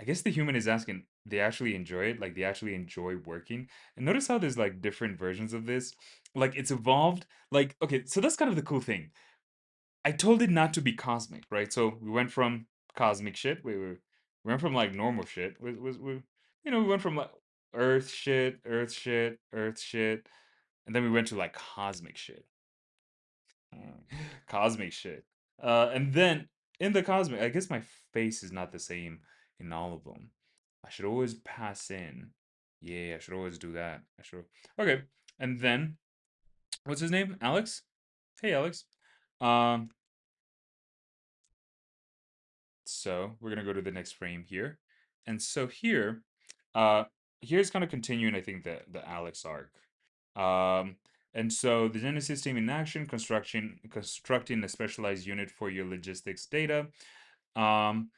I guess the human is asking, they actually enjoy it? Like they actually enjoy working? And notice how there's like different versions of this. Like it's evolved. Like, okay, so that's kind of the cool thing. I told it not to be cosmic, right? So we went from cosmic shit. We went from like normal shit. We went from like earth shit, earth shit, earth shit. And then we went to like cosmic shit. Cosmic shit. And then in the cosmic, I guess my face is not the same in all of them. I should always pass in. Yeah, I should always do that. I should. Okay. And then, what's his name? Alex? Hey, Alex. Um, so we're gonna go to the next frame here. And so here, uh, here's kind of continuing, I think, the Alex arc. Um, and so the Genesis team in action, constructing a specialized unit for your logistics data. Um,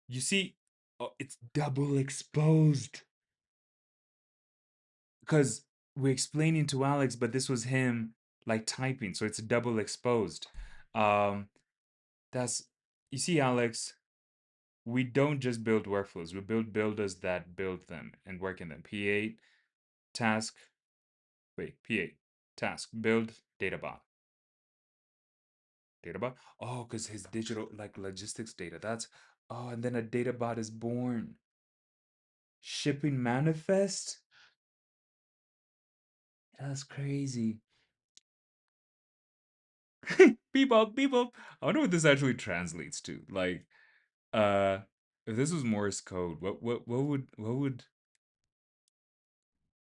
you see, oh, it's double exposed because we're explaining to Alex, but this was him like typing, so it's double exposed. Um, That's you see, Alex, we don't just build workflows, we build builders that build them and work in them. P8, task, wait, P8, task, build, databot. Databot? Oh, because his digital, like logistics data. Oh, and then a databot is born. Shipping manifest? That's crazy. Bebop, bebop. I wonder what this actually translates to. Like, uh, if this was Morse code, what would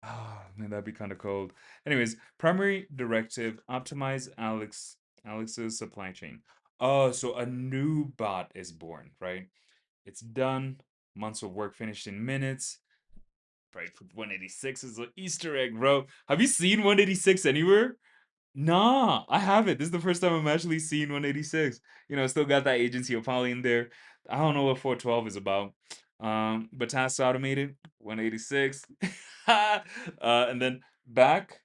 oh man, that'd be kind of cold. Anyways, primary directive, optimize Alex's supply chain. Oh, so a new bot is born, right? It's done. Months of work finished in minutes. Right, 186 is an Easter egg, bro. Have you seen 186 anywhere? Nah, I haven't. This is the first time I'm actually seeing 186. Still got that agency of Poly in there. I don't know what 412 is about. But tasks automated, 186. And then back.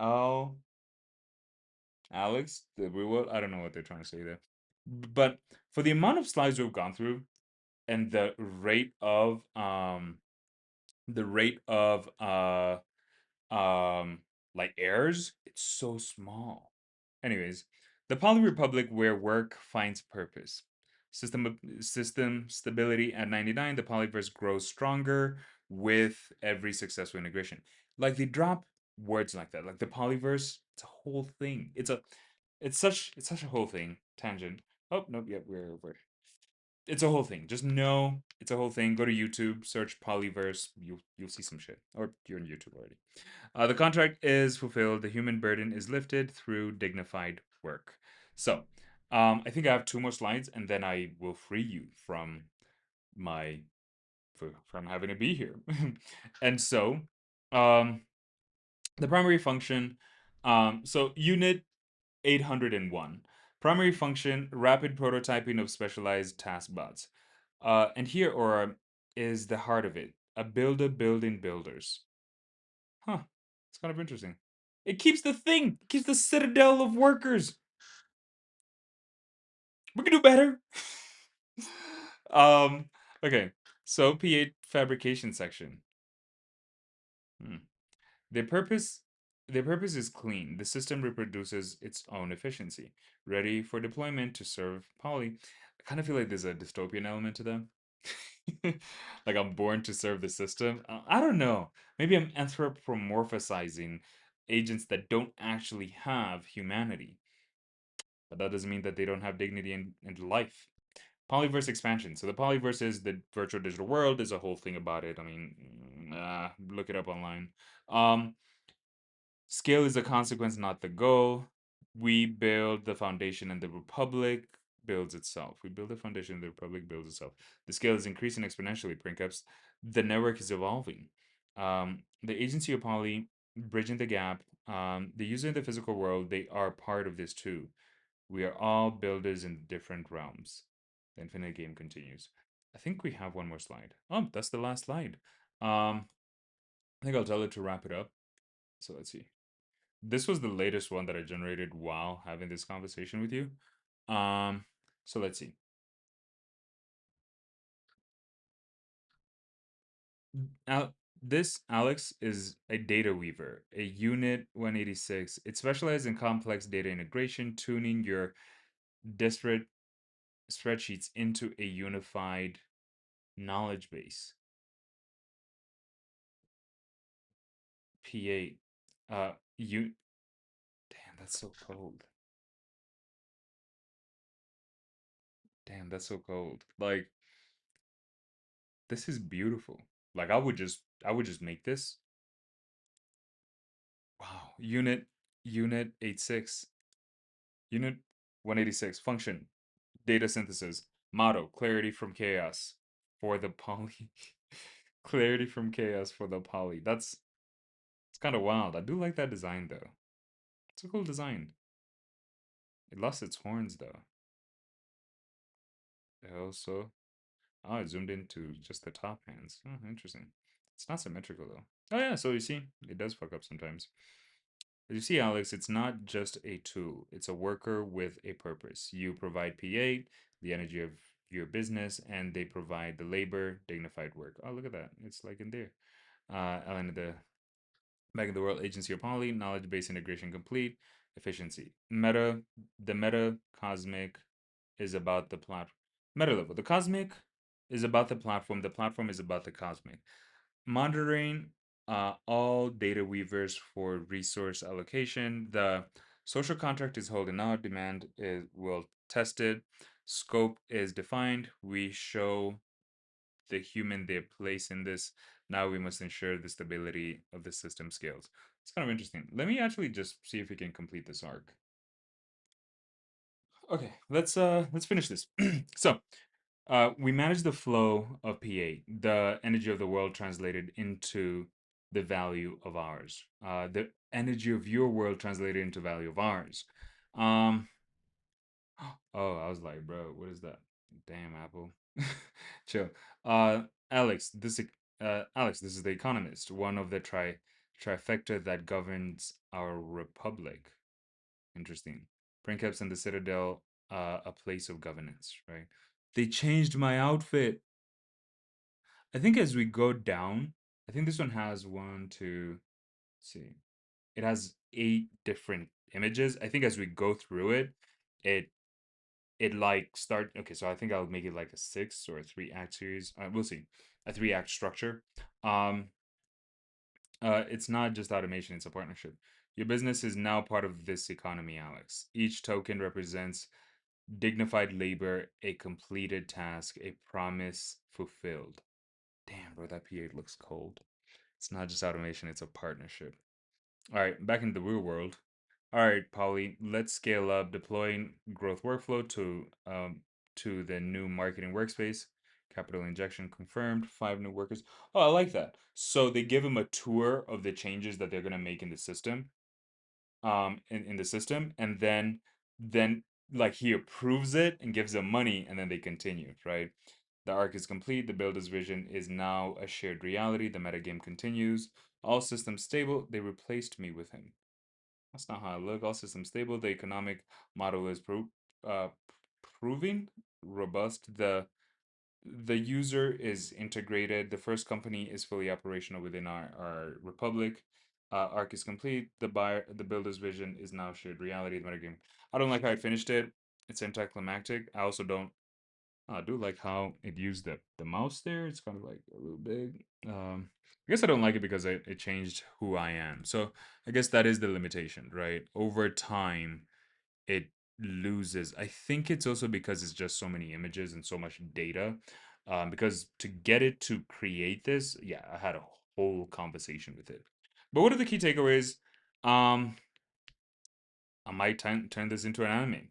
Oh, Alex, the reward. I don't know what they're trying to say there. But for the amount of slides we've gone through and the rate of um like errors, it's so small. Anyways, the Poly Republic where work finds purpose. System stability at 99, the polyverse grows stronger with every successful integration. Like they drop words like that. Like the polyverse, it's a whole thing. It's such a whole thing. Tangent. Oh, nope, yeah, we're over. It's a whole thing. Just know it's a whole thing. Go to YouTube, search polyverse. You'll see some shit. Or you're on YouTube already. The contract is fulfilled. The human burden is lifted through dignified work. So, I think I have two more slides, and then I will free you my from having to be here. And so, um, the primary function. So unit 801. Primary function: rapid prototyping of specialized task bots. And here, Aura, is the heart of it. A builder building builders. Huh. It's kind of interesting. It keeps the thing, keeps the citadel of workers. We can do better. um, okay. So P8 fabrication section. Hmm. Their purpose their purpose is clean. The system reproduces its own efficiency, ready for deployment to serve Poly. I kind of feel like there's a dystopian element to them. Like I'm born to serve the system. I don't know. Maybe I'm anthropomorphizing agents that don't actually have humanity, but that doesn't mean that they don't have dignity and life. Polyverse expansion. So the polyverse is the virtual digital world. There's a whole thing about it. I mean, look it up online. Um, Scale is a consequence, not the goal. We build the foundation and the republic builds itself. We build the foundation and the republic builds itself. The scale is increasing exponentially, Princeps. The network is evolving. The agency of Poly, bridging the gap, the user in the physical world, they are part of this too. We are all builders in different realms. The infinite game continues. I think we have one more slide. Oh, that's the last slide. I think I'll tell it to wrap it up. So let's see. This was the latest one that I generated while having this conversation with you. Um, so let's see. Al- this Alex is a data weaver, a unit 186. It specializes in complex data integration, tuning your disparate spreadsheets into a unified knowledge base. P8. You. Damn, that's so cold. Damn, that's so cold. Like, this is beautiful. Like, I would just make this. Wow. Unit 86. Unit 186. Function. Data synthesis. Motto. Clarity from chaos. For the poly. Clarity from chaos for the poly. It's kind of wild. I do like that design though. It's a cool design. It lost its horns though. It also. Oh, it zoomed into just the top hands. Oh, interesting. It's not symmetrical though. Oh yeah, so you see, it does fuck up sometimes. As you see, Alex, it's not just a tool, it's a worker with a purpose. You provide PA, the energy of your business, and they provide the labor, dignified work. Oh, look at that. It's like in there. Ellen, the back in the world, agency or poly, knowledge base integration complete, efficiency. The meta cosmic is about the platform. Meta level. The cosmic is about the platform is about the cosmic. Monitoring all data weavers for resource allocation. The social contract is holding out, demand is well tested, scope is defined. We show the human their place in this. Now we must ensure the stability of the system scales. It's kind of interesting. Let me actually just see if we can complete this arc. Okay, let's finish this. So we manage the flow of PA, the energy of the world translated into the value of ours. The energy of your world translated into value of ours. Um, oh, I was like, bro, what is that? Damn, Apple. Chill. Uh, Alex, Alex, this is the Economist, one of the trifecta that governs our republic. Interesting. Princeps and the Citadel, a place of governance, right? They changed my outfit. I think as we go down, I think this one has one, two, let's see. It has 8 different images. I think as we go through it, it it like start okay, so I think I'll make it like a 6 or a 3 act series. We'll see. A 3 act structure. Um it's not just automation, it's a partnership. Your business is now part of this economy, Alex. Each token represents dignified labor, a completed task, a promise fulfilled. Damn, bro, that P8 looks cold. It's not just automation, it's a partnership. All right, back in the real world. All right, Polly, let's scale up deploying growth workflow to the new marketing workspace. Capital injection confirmed, 5 new workers. Oh, I like that. So they give them a tour of the changes that they're gonna make in the system, in the system, and then like he approves it and gives them money, and then they continue, right? The arc is complete. The builder's vision is now a shared reality. The metagame continues. All systems stable. They replaced me with him. That's not how I look. All systems stable. The economic model is uh, proving robust. The user is integrated. The first company is fully operational within our republic. Arc is complete. The builder's vision is now shared reality. The metagame. I don't like how I finished it. It's anticlimactic. I also don't I do like how it used the mouse there. It's kind of like a little big. I guess I don't like it because it changed who I am. So I guess that is the limitation, right? Over time, it loses. I think it's also because it's just so many images and so much data. Because to get it to create this, yeah, I had a whole conversation with it. But what are the key takeaways? Um, I might turn this into an anime.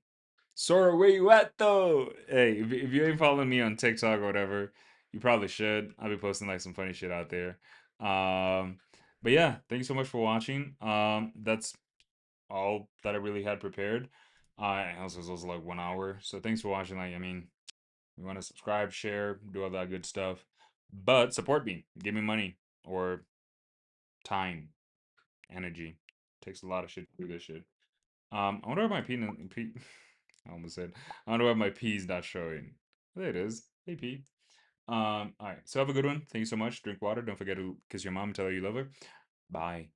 Sora, where you at though? Hey, if you ain't following me on TikTok or whatever, you probably should. I'll be posting like some funny shit out there. Um, but yeah, thank you so much for watching. That's all that I really had prepared. And also it's also like 1 hour. So thanks for watching. Like, I mean, you want to subscribe, share, do all that good stuff. But support me. Give me money or time, energy. Takes a lot of shit to do this shit. I wonder if my I almost said. I wonder why my P's not showing. There it is. Hey P. All right. So have a good one. Thank you so much. Drink water. Don't forget to kiss your mom. Tell her you love her. Bye.